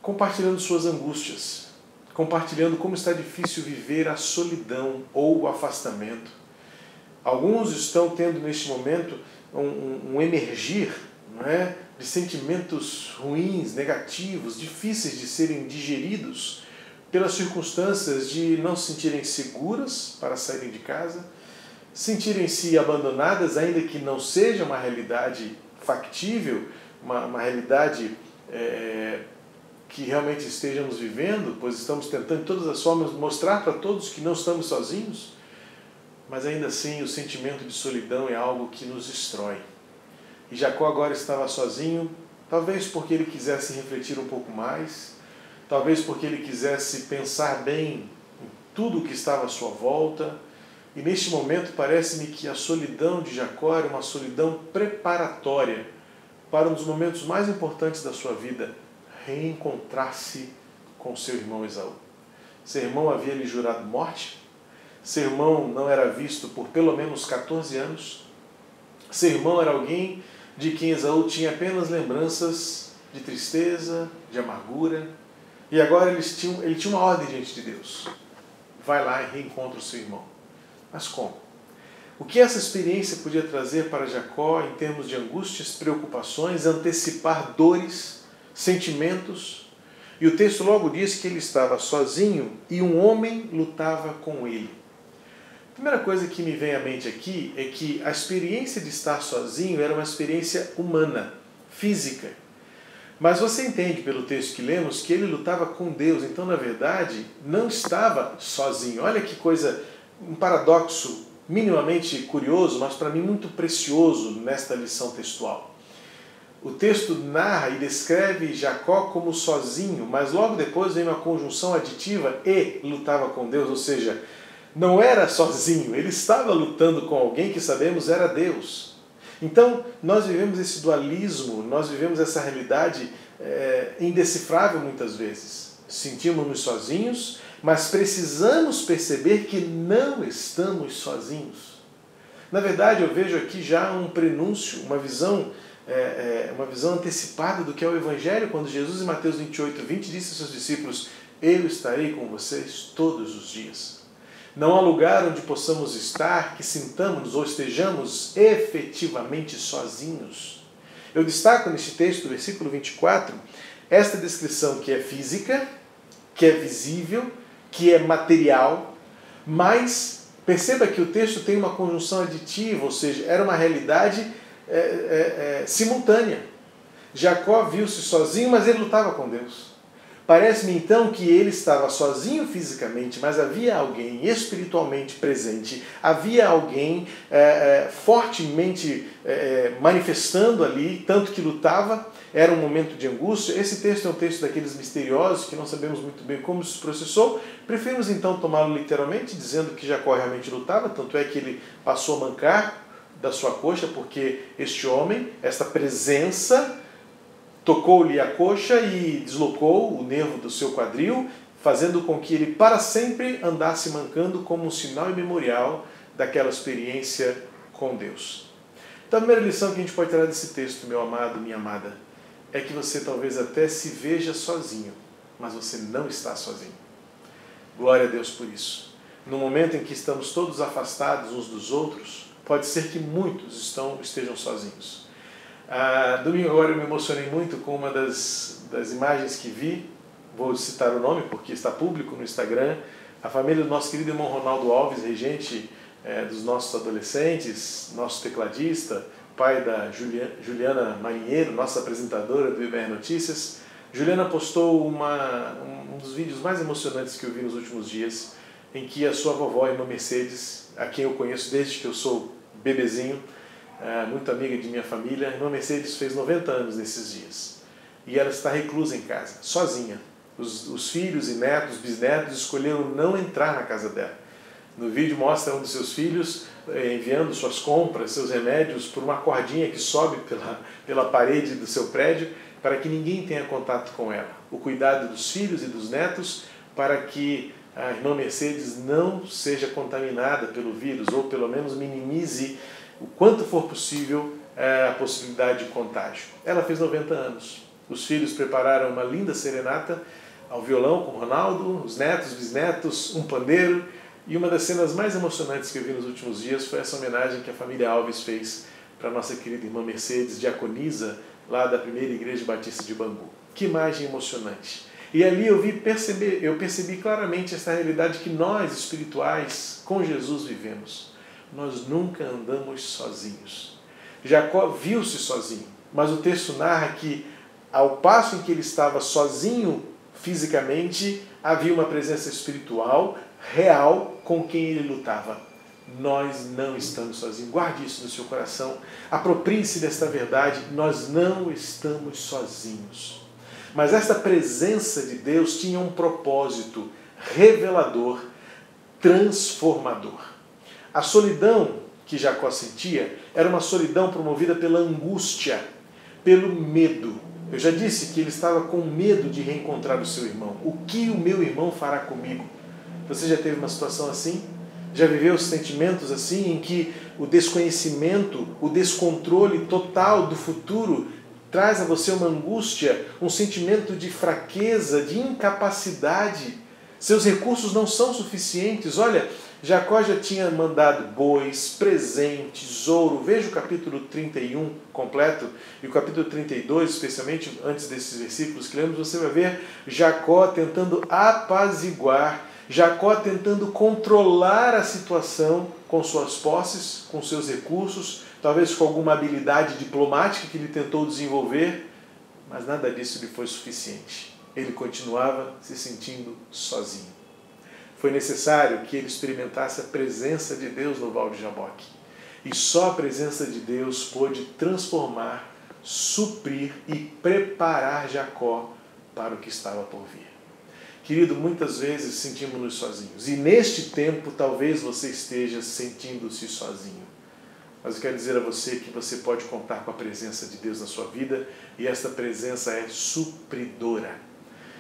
compartilhando suas angústias, compartilhando como está difícil viver a solidão ou o afastamento. Alguns estão tendo neste momento um emergir, não é, de sentimentos ruins, negativos, difíceis de serem digeridos pelas circunstâncias de não se sentirem seguras para saírem de casa, sentirem-se abandonadas, ainda que não seja uma realidade factível, uma realidade que realmente estejamos vivendo, pois estamos tentando de todas as formas mostrar para todos que não estamos sozinhos, mas ainda assim o sentimento de solidão é algo que nos destrói. E Jacó agora estava sozinho, talvez porque ele quisesse refletir um pouco mais, talvez porque ele quisesse pensar bem em tudo o que estava à sua volta. E neste momento parece-me que a solidão de Jacó era uma solidão preparatória para um dos momentos mais importantes da sua vida, reencontrar-se com seu irmão Esaú. Seu irmão havia lhe jurado morte, seu irmão não era visto por pelo menos 14 anos, seu irmão era alguém de quem Esaú tinha apenas lembranças de tristeza, de amargura, e agora ele tinha uma ordem diante de Deus: vai lá e reencontra o seu irmão. Mas como? O que essa experiência podia trazer para Jacó em termos de angústias, preocupações, antecipar dores, sentimentos? E o texto logo diz que ele estava sozinho e um homem lutava com ele. A primeira coisa que me vem à mente aqui é que a experiência de estar sozinho era uma experiência humana, física. Mas você entende pelo texto que lemos que ele lutava com Deus, então na verdade não estava sozinho. Olha que coisa, um paradoxo minimamente curioso, mas para mim muito precioso nesta lição textual. O texto narra e descreve Jacó como sozinho, mas logo depois vem uma conjunção aditiva: e lutava com Deus, ou seja, não era sozinho, ele estava lutando com alguém que sabemos era Deus. Então nós vivemos esse dualismo, nós vivemos essa realidade indecifrável muitas vezes. Sentimos-nos sozinhos, mas precisamos perceber que não estamos sozinhos. Na verdade, eu vejo aqui já um prenúncio, uma visão antecipada do que é o Evangelho, quando Jesus, em Mateus 28:20, disse aos seus discípulos: eu estarei com vocês todos os dias. Não há lugar onde possamos estar que sintamos ou estejamos efetivamente sozinhos. Eu destaco neste texto, do versículo 24, esta descrição que é física, que é visível, que é material, mas perceba que o texto tem uma conjunção aditiva, ou seja, era uma realidade simultânea. Jacó viu-se sozinho, mas ele lutava com Deus. Parece-me então que ele estava sozinho fisicamente, mas havia alguém espiritualmente presente, havia alguém fortemente manifestando ali, tanto que lutava, era um momento de angústia. Esse texto é um texto daqueles misteriosos que não sabemos muito bem como se processou. Preferimos então tomá-lo literalmente, dizendo que Jacó realmente lutava, tanto é que ele passou a mancar, da sua coxa, porque este homem, esta presença, tocou-lhe a coxa e deslocou o nervo do seu quadril, fazendo com que ele para sempre andasse mancando como um sinal e memorial daquela experiência com Deus. Então a primeira lição que a gente pode tirar desse texto, meu amado, minha amada, é que você talvez até se veja sozinho, mas você não está sozinho. Glória a Deus por isso. No momento em que estamos todos afastados uns dos outros, pode ser que muitos estejam sozinhos. Domingo agora eu me emocionei muito com uma das imagens que vi, vou citar o nome porque está público no Instagram, a família do nosso querido irmão Ronaldo Alves, regente dos nossos adolescentes, nosso tecladista, pai da Juliana Marinheiro, nossa apresentadora do IBR Notícias. Juliana postou um dos vídeos mais emocionantes que eu vi nos últimos dias, em que a sua vovó, irmã Mercedes, a quem eu conheço desde que eu sou bebezinho, muito amiga de minha família, a irmã Mercedes fez 90 anos nesses dias. E ela está reclusa em casa, sozinha. Os filhos e netos, bisnetos, escolheram não entrar na casa dela. No vídeo mostra um dos seus filhos enviando suas compras, seus remédios, por uma cordinha que sobe pela parede do seu prédio, para que ninguém tenha contato com ela. O cuidado dos filhos e dos netos, para que a irmã Mercedes não seja contaminada pelo vírus, ou pelo menos minimize o quanto for possível a possibilidade de contágio. Ela fez 90 anos. Os filhos prepararam uma linda serenata ao violão com Ronaldo, os netos, bisnetos, um pandeiro. E uma das cenas mais emocionantes que eu vi nos últimos dias foi essa homenagem que a família Alves fez para a nossa querida irmã Mercedes, diaconisa, lá da primeira igreja batista de Bangu. Que imagem emocionante. E ali eu percebi claramente essa realidade que nós, espirituais, com Jesus vivemos. Nós nunca andamos sozinhos. Jacó viu-se sozinho, mas o texto narra que, ao passo em que ele estava sozinho fisicamente, havia uma presença espiritual, real, com quem ele lutava. Nós não estamos sozinhos. Guarde isso no seu coração. Aproprie-se desta verdade. Nós não estamos sozinhos. Mas esta presença de Deus tinha um propósito revelador, transformador. A solidão que Jacó sentia era uma solidão promovida pela angústia, pelo medo. Eu já disse que ele estava com medo de reencontrar o seu irmão. O que o meu irmão fará comigo? Você já teve uma situação assim? Já viveu sentimentos assim, em que o desconhecimento, o descontrole total do futuro traz a você uma angústia, um sentimento de fraqueza, de incapacidade? Seus recursos não são suficientes. Olha, Jacó já tinha mandado bois, presentes, ouro. Veja o capítulo 31 completo e o capítulo 32, especialmente antes desses versículos que lemos, você vai ver Jacó tentando apaziguar, Jacó tentando controlar a situação com suas posses, com seus recursos, talvez com alguma habilidade diplomática que ele tentou desenvolver, mas nada disso lhe foi suficiente. Ele continuava se sentindo sozinho. Foi necessário que ele experimentasse a presença de Deus no Val de Jaboque. E só a presença de Deus pôde transformar, suprir e preparar Jacó para o que estava por vir. Querido, muitas vezes sentimos-nos sozinhos. E neste tempo, talvez você esteja sentindo-se sozinho. Mas eu quero dizer a você que você pode contar com a presença de Deus na sua vida, e esta presença é supridora.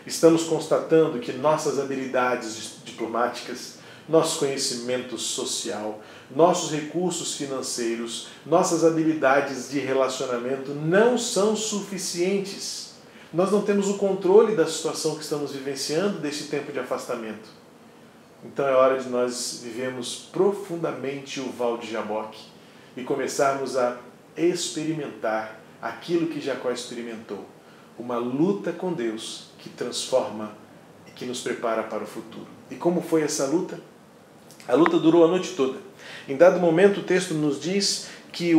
Estamos constatando que nossas habilidades diplomáticas, nosso conhecimento social, nossos recursos financeiros, nossas habilidades de relacionamento não são suficientes. Nós não temos o controle da situação que estamos vivenciando deste tempo de afastamento. Então é hora de nós vivermos profundamente o Val de Jaboque e começarmos a experimentar aquilo que Jacó experimentou. Uma luta com Deus que transforma e que nos prepara para o futuro. E como foi essa luta? A luta durou a noite toda. Em dado momento o texto nos diz que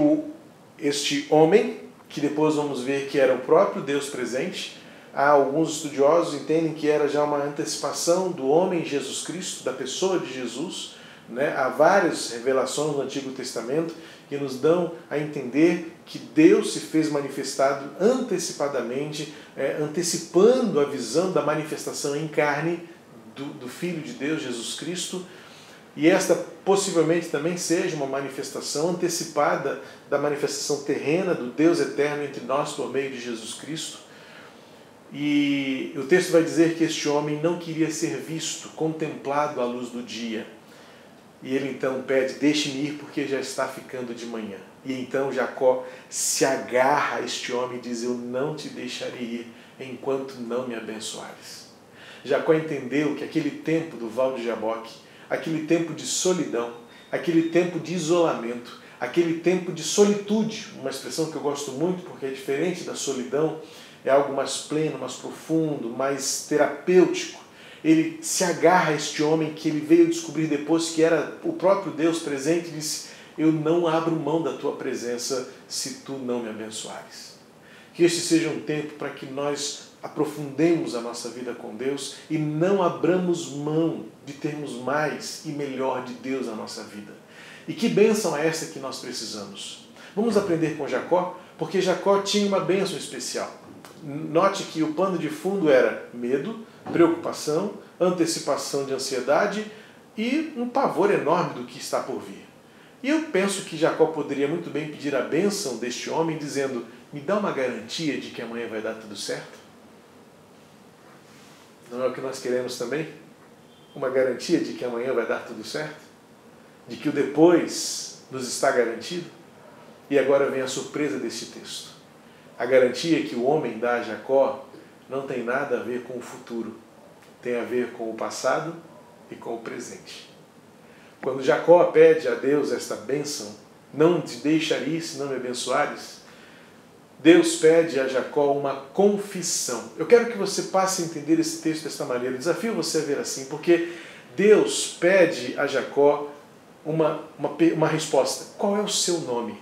este homem, que depois vamos ver que era o próprio Deus presente, alguns estudiosos entendem que era já uma antecipação do homem Jesus Cristo, da pessoa de Jesus, né? Há várias revelações no Antigo Testamento que nos dão a entender que Deus se fez manifestado antecipadamente, antecipando a visão da manifestação em carne do Filho de Deus, Jesus Cristo, E esta possivelmente também seja uma manifestação antecipada da manifestação terrena do Deus eterno entre nós por meio de Jesus Cristo. E o texto vai dizer que este homem não queria ser visto, contemplado à luz do dia. E ele então pede, deixe-me ir porque já está ficando de manhã. E então Jacó se agarra a este homem e diz, eu não te deixarei ir enquanto não me abençoares. Jacó entendeu que aquele tempo do Val de Jaboque, aquele tempo de solidão, aquele tempo de isolamento, aquele tempo de solitude, uma expressão que eu gosto muito porque é diferente da solidão, é algo mais pleno, mais profundo, mais terapêutico. Ele se agarra a este homem que ele veio descobrir depois que era o próprio Deus presente e disse, eu não abro mão da tua presença se tu não me abençoares. Que este seja um tempo para que nós aprofundemos a nossa vida com Deus e não abramos mão de termos mais e melhor de Deus na nossa vida. E que bênção é essa que nós precisamos? Vamos aprender com Jacó, porque Jacó tinha uma bênção especial. Note que o pano de fundo era medo, preocupação, antecipação de ansiedade e um pavor enorme do que está por vir. E eu penso que Jacó poderia muito bem pedir a bênção deste homem dizendo, me dá uma garantia de que amanhã vai dar tudo certo? Não é o que nós queremos também? Uma garantia de que amanhã vai dar tudo certo? De que o depois nos está garantido? E agora vem a surpresa deste texto. A garantia que o homem dá a Jacó não tem nada a ver com o futuro. Tem a ver com o passado e com o presente. Quando Jacó pede a Deus esta bênção, não te deixarei se não me abençoares, Deus pede a Jacó uma confissão. Eu quero que você passe a entender esse texto desta maneira. Desafio você a ver assim, porque Deus pede a Jacó uma resposta. Qual é o seu nome?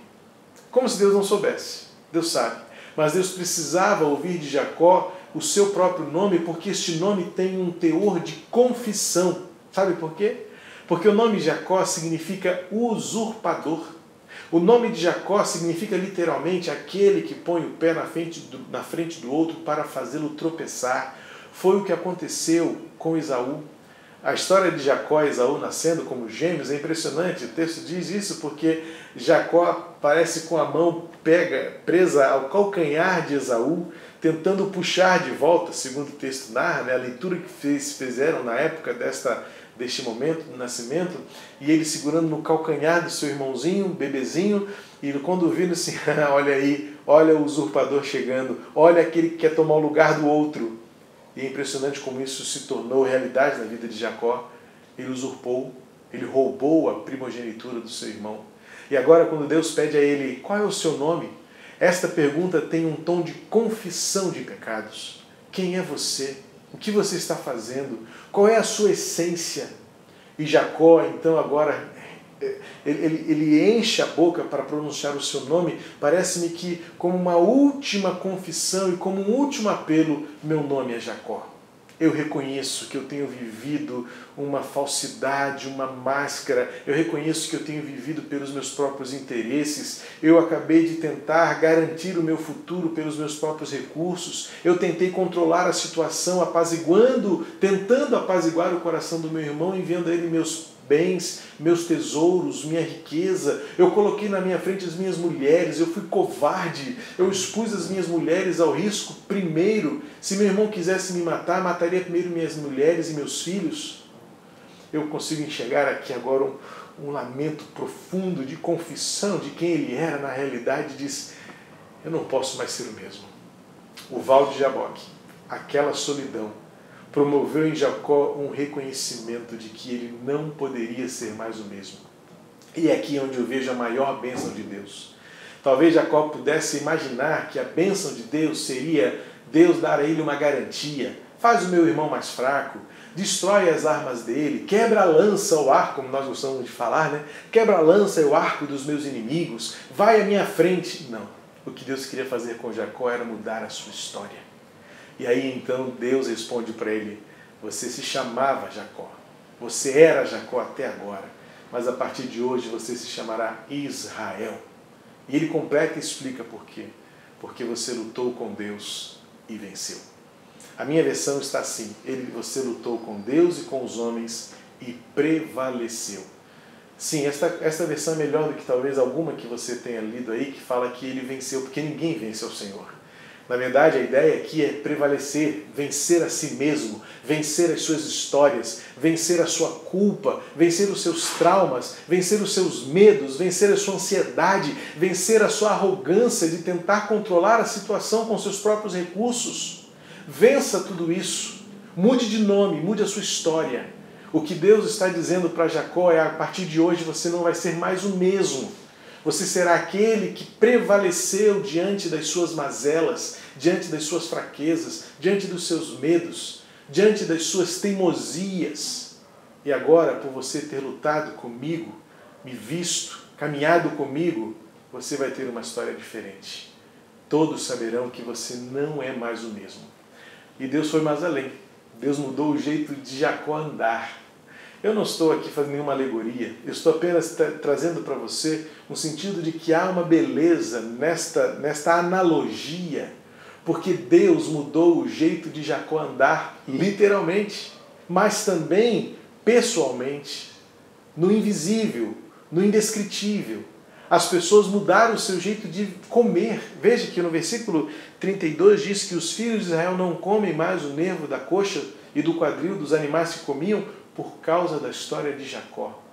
Como se Deus não soubesse. Deus sabe. Mas Deus precisava ouvir de Jacó o seu próprio nome, porque este nome tem um teor de confissão. Sabe por quê? Porque o nome Jacó significa usurpador. O nome de Jacó significa literalmente aquele que põe o pé na frente do outro para fazê-lo tropeçar. Foi o que aconteceu com Esaú. A história de Jacó e Esaú nascendo como gêmeos é impressionante. O texto diz isso porque Jacó parece com a mão presa ao calcanhar de Esaú, tentando puxar de volta, segundo o texto narra, a leitura que fizeram na época deste momento do nascimento, e ele segurando no calcanhar do seu irmãozinho, bebezinho, e quando viram assim, olha aí, olha o usurpador chegando, olha aquele que quer tomar o lugar do outro. E é impressionante como isso se tornou realidade na vida de Jacó. Ele usurpou, ele roubou a primogenitura do seu irmão. E agora quando Deus pede a ele, qual é o seu nome? Esta pergunta tem um tom de confissão de pecados. Quem é você? O que você está fazendo? Qual é a sua essência? E Jacó, então, agora, ele enche a boca para pronunciar o seu nome. Parece-me que, como uma última confissão e como um último apelo, meu nome é Jacó. Eu reconheço que eu tenho vivido uma falsidade, uma máscara. Eu reconheço que eu tenho vivido pelos meus próprios interesses. Eu acabei de tentar garantir o meu futuro pelos meus próprios recursos. Eu tentei controlar a situação, tentando apaziguar o coração do meu irmão, enviando a ele meus bens, meus tesouros, minha riqueza. Eu coloquei na minha frente as minhas mulheres, eu fui covarde, eu expus as minhas mulheres ao risco primeiro. Se meu irmão quisesse me matar, mataria primeiro minhas mulheres e meus filhos. Eu consigo enxergar aqui agora um lamento profundo de confissão de quem ele era na realidade. Diz, eu não posso mais ser o mesmo. O Val de Jaboque, aquela solidão, promoveu em Jacó um reconhecimento de que ele não poderia ser mais o mesmo. E é aqui onde eu vejo a maior bênção de Deus. Talvez Jacó pudesse imaginar que a bênção de Deus seria Deus dar a ele uma garantia. Faz o meu irmão mais fraco, destrói as armas dele, quebra a lança ou arco, como nós gostamos de falar, né? Quebra a lança e o arco dos meus inimigos, vai à minha frente. Não. O que Deus queria fazer com Jacó era mudar a sua história. E aí então Deus responde para ele, você se chamava Jacó, você era Jacó até agora, mas a partir de hoje você se chamará Israel. E ele completa e explica por quê. Porque você lutou com Deus e venceu. A minha versão está assim, você lutou com Deus e com os homens e prevaleceu. Sim, esta versão é melhor do que talvez alguma que você tenha lido aí, que fala que ele venceu, porque ninguém vence ao Senhor. Na verdade, a ideia aqui é prevalecer, vencer a si mesmo, vencer as suas histórias, vencer a sua culpa, vencer os seus traumas, vencer os seus medos, vencer a sua ansiedade, vencer a sua arrogância de tentar controlar a situação com seus próprios recursos. Vença tudo isso. Mude de nome, mude a sua história. O que Deus está dizendo para Jacó é: a partir de hoje você não vai ser mais o mesmo. Você será aquele que prevaleceu diante das suas mazelas, diante das suas fraquezas, diante dos seus medos, diante das suas teimosias. E agora, por você ter lutado comigo, me visto, caminhado comigo, você vai ter uma história diferente. Todos saberão que você não é mais o mesmo. E Deus foi mais além. Deus mudou o jeito de Jacó andar. Eu não estou aqui fazendo nenhuma alegoria, eu estou apenas trazendo para você um sentido de que há uma beleza nesta analogia, porque Deus mudou o jeito de Jacó andar literalmente, mas também pessoalmente, no invisível, no indescritível. As pessoas mudaram o seu jeito de comer. Veja que no versículo 32 diz que os filhos de Israel não comem mais o nervo da coxa e do quadril dos animais que comiam, por causa da história de Jacó.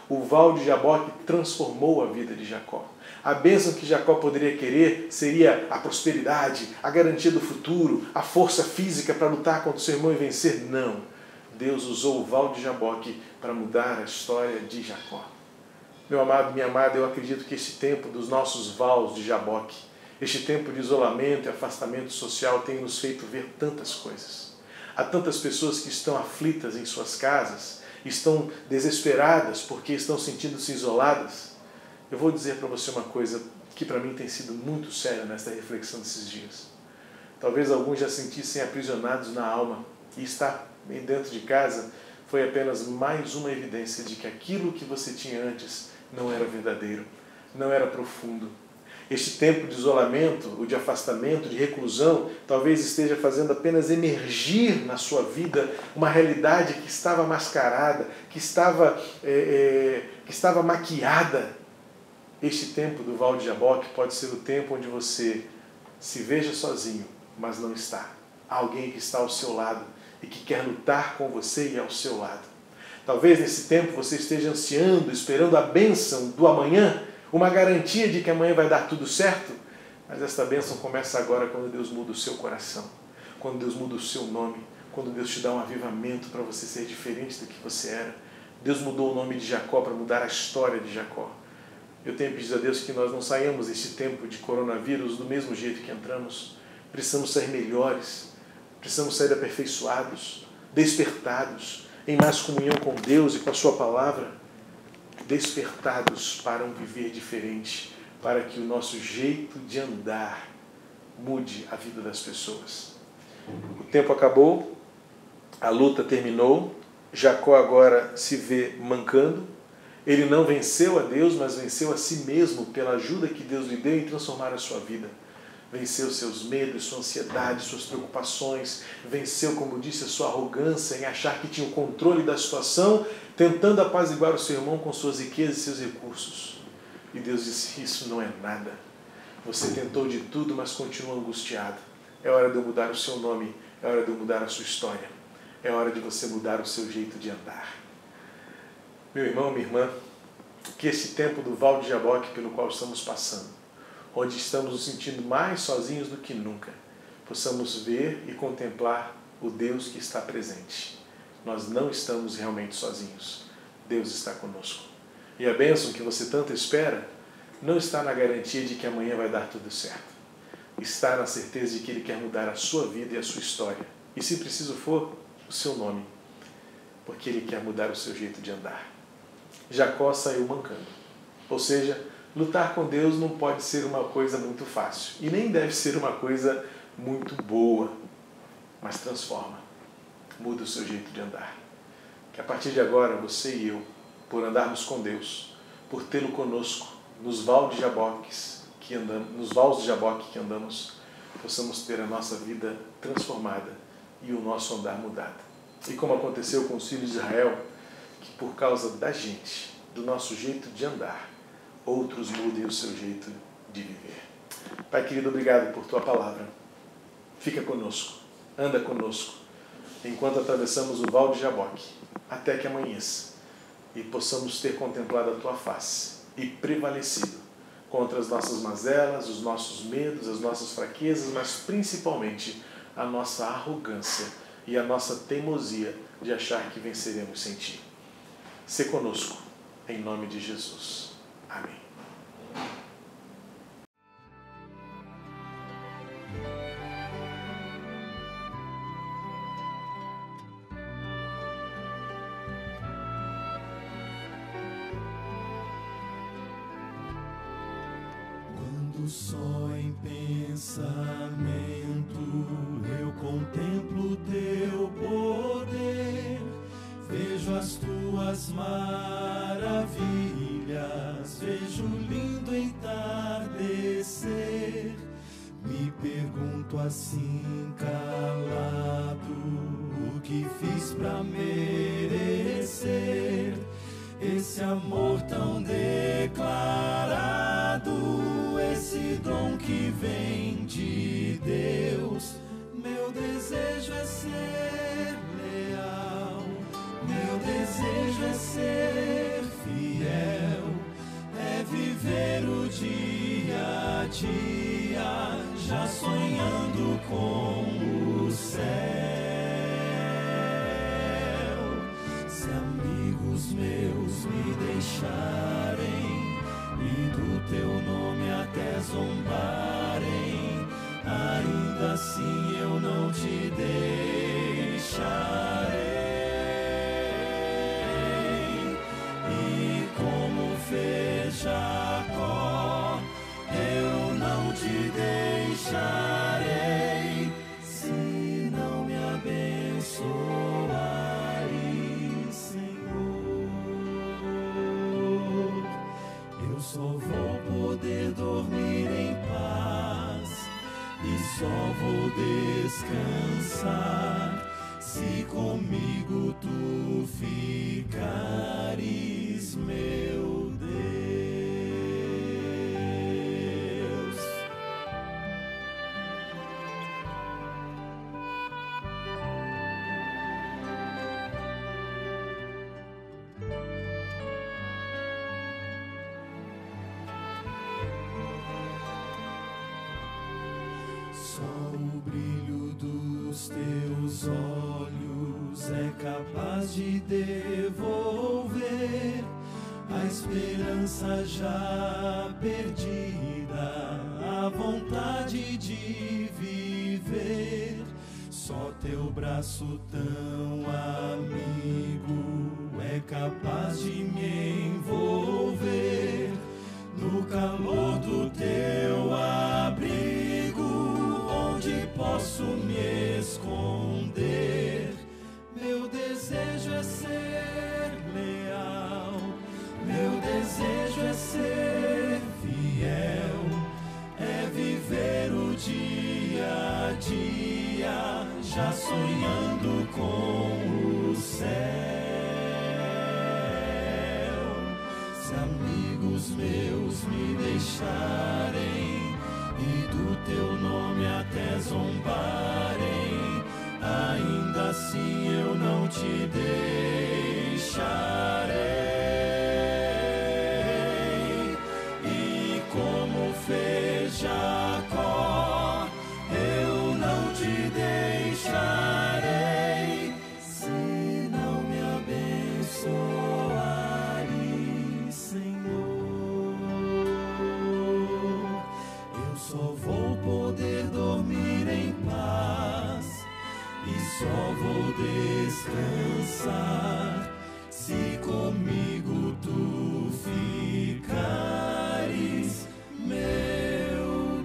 O val de Jaboque transformou a vida de Jacó. A bênção que Jacó poderia querer seria a prosperidade, a garantia do futuro, a força física para lutar contra o seu irmão e vencer. Não. Deus usou o val de Jaboque para mudar a história de Jacó. Meu amado, minha amada, eu acredito que este tempo dos nossos vals de Jaboque, este tempo de isolamento e afastamento social tem nos feito ver tantas coisas. Há tantas pessoas que estão aflitas em suas casas, estão desesperadas porque estão sentindo-se isoladas. Eu vou dizer para você uma coisa que para mim tem sido muito séria nesta reflexão desses dias. Talvez alguns já sentissem aprisionados na alma, e estar dentro de casa foi apenas mais uma evidência de que aquilo que você tinha antes não era verdadeiro, não era profundo. Este tempo de isolamento, ou de afastamento, de reclusão, talvez esteja fazendo apenas emergir na sua vida uma realidade que estava mascarada, que estava maquiada. Este tempo do val de Jaboque pode ser o tempo onde você se veja sozinho, mas não está. Há alguém que está ao seu lado e que quer lutar com você e ao seu lado. Talvez nesse tempo você esteja ansiando, esperando a bênção do amanhã, uma garantia de que amanhã vai dar tudo certo, mas esta bênção começa agora quando Deus muda o seu coração, quando Deus muda o seu nome, quando Deus te dá um avivamento para você ser diferente do que você era. Deus mudou o nome de Jacó para mudar a história de Jacó. Eu tenho pedido a Deus que nós não saiamos deste tempo de coronavírus do mesmo jeito que entramos. Precisamos sair melhores, precisamos sair aperfeiçoados, despertados, em mais comunhão com Deus e com a sua palavra, despertados para um viver diferente, para que o nosso jeito de andar mude a vida das pessoas. O tempo acabou, a luta terminou, Jacó agora se vê mancando. Ele não venceu a Deus, mas venceu a si mesmo pela ajuda que Deus lhe deu em transformar a sua vida. Venceu seus medos, sua ansiedade, suas preocupações. Venceu, como disse, a sua arrogância em achar que tinha o controle da situação, tentando apaziguar o seu irmão com suas riquezas e seus recursos. E Deus disse: isso não é nada. Você tentou de tudo, mas continua angustiado. É hora de eu mudar o seu nome. É hora de eu mudar a sua história. É hora de você mudar o seu jeito de andar. Meu irmão, minha irmã, que esse tempo do val de Jaboque pelo qual estamos passando, onde estamos nos sentindo mais sozinhos do que nunca, possamos ver e contemplar o Deus que está presente. Nós não estamos realmente sozinhos. Deus está conosco. E a bênção que você tanto espera não está na garantia de que amanhã vai dar tudo certo. Está na certeza de que Ele quer mudar a sua vida e a sua história. E se preciso for, o seu nome. Porque Ele quer mudar o seu jeito de andar. Jacó saiu mancando. Ou seja, lutar com Deus não pode ser uma coisa muito fácil. E nem deve ser uma coisa muito boa. Mas transforma. Muda o seu jeito de andar. Que a partir de agora, você e eu, por andarmos com Deus, por tê-lo conosco, nos vals de Jaboque que andamos, possamos ter a nossa vida transformada e o nosso andar mudado. E como aconteceu com os filhos de Israel, que por causa da gente, do nosso jeito de andar, outros mudem o seu jeito de viver. Pai querido, obrigado por Tua palavra. Fica conosco, anda conosco, enquanto atravessamos o Val de Jaboque, até que amanheça, e possamos ter contemplado a Tua face e prevalecido contra as nossas mazelas, os nossos medos, as nossas fraquezas, mas principalmente a nossa arrogância e a nossa teimosia de achar que venceremos sem Ti. Sê conosco, em nome de Jesus. Amém. Só em pensamento eu contemplo Teu poder, vejo as Tuas maravilhas, vejo lindo entardecer. Me pergunto assim calado, o que fiz pra merecer esse amor tão declarado? Esse dom que vem de Deus. Meu desejo é ser leal, meu desejo é ser fiel, é viver o dia a dia, já sonhando com o céu. Se amigos meus me deixarem e do Teu nome até zombarem, ainda assim eu não Te deixarei. E como fez Jacó, eu não Te deixarei, se não me abençoares, Senhor. Eu só vou poder dormir em paz e só vou descansar se comigo Tu ficares, meu Deus. Só o brilho dos Teus olhos é capaz de devolver a esperança já perdida, a vontade de viver. Só Teu braço tão amigo é capaz de me envolver no calor do Teu abrigo, onde posso me esconder. Meu desejo é ser leal, meu desejo é ser fiel, é viver o dia a dia, já sonhando com o céu. Se amigos meus me deixarem e do Teu nome até zombarem, ainda assim eu não Te deixarei. E como fez Jacó, eu não Te deixarei, se não me abençoares, Senhor. Eu só vou poder dormir em paz e só vou descansar se comigo Tu ficares, meu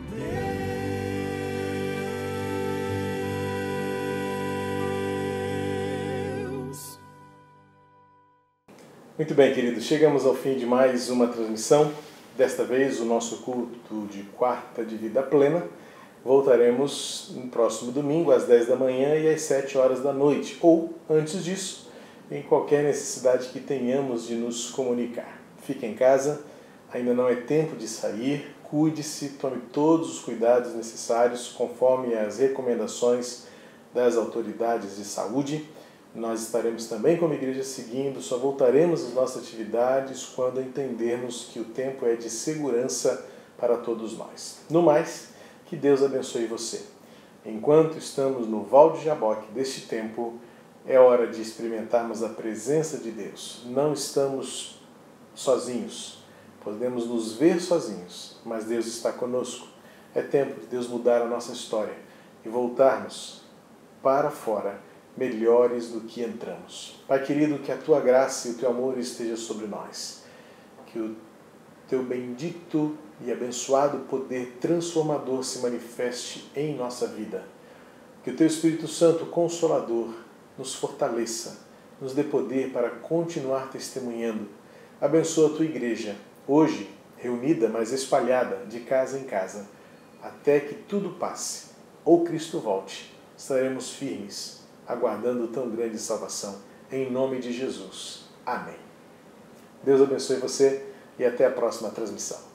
Deus. Muito bem, queridos, chegamos ao fim de mais uma transmissão. Desta vez, o nosso culto de quarta de vida plena. Voltaremos no próximo domingo, às 10 da manhã e às 7 horas da noite. Ou, antes disso, em qualquer necessidade que tenhamos de nos comunicar. Fique em casa, ainda não é tempo de sair, cuide-se, tome todos os cuidados necessários conforme as recomendações das autoridades de saúde. Nós estaremos também como igreja seguindo, só voltaremos às nossas atividades quando entendermos que o tempo é de segurança para todos nós. No mais, que Deus abençoe você. Enquanto estamos no Val de Jaboque deste tempo, é hora de experimentarmos a presença de Deus. Não estamos sozinhos, podemos nos ver sozinhos, mas Deus está conosco. É tempo de Deus mudar a nossa história e voltarmos para fora melhores do que entramos. Pai querido, que a Tua graça e o Teu amor esteja sobre nós. Que o Teu bendito e abençoado poder transformador se manifeste em nossa vida. Que o Teu Espírito Santo Consolador nos fortaleça, nos dê poder para continuar testemunhando. Abençoa a Tua igreja, hoje reunida, mas espalhada, de casa em casa, até que tudo passe, ou Cristo volte. Estaremos firmes, aguardando tão grande salvação. Em nome de Jesus. Amém. Deus abençoe você e até a próxima transmissão.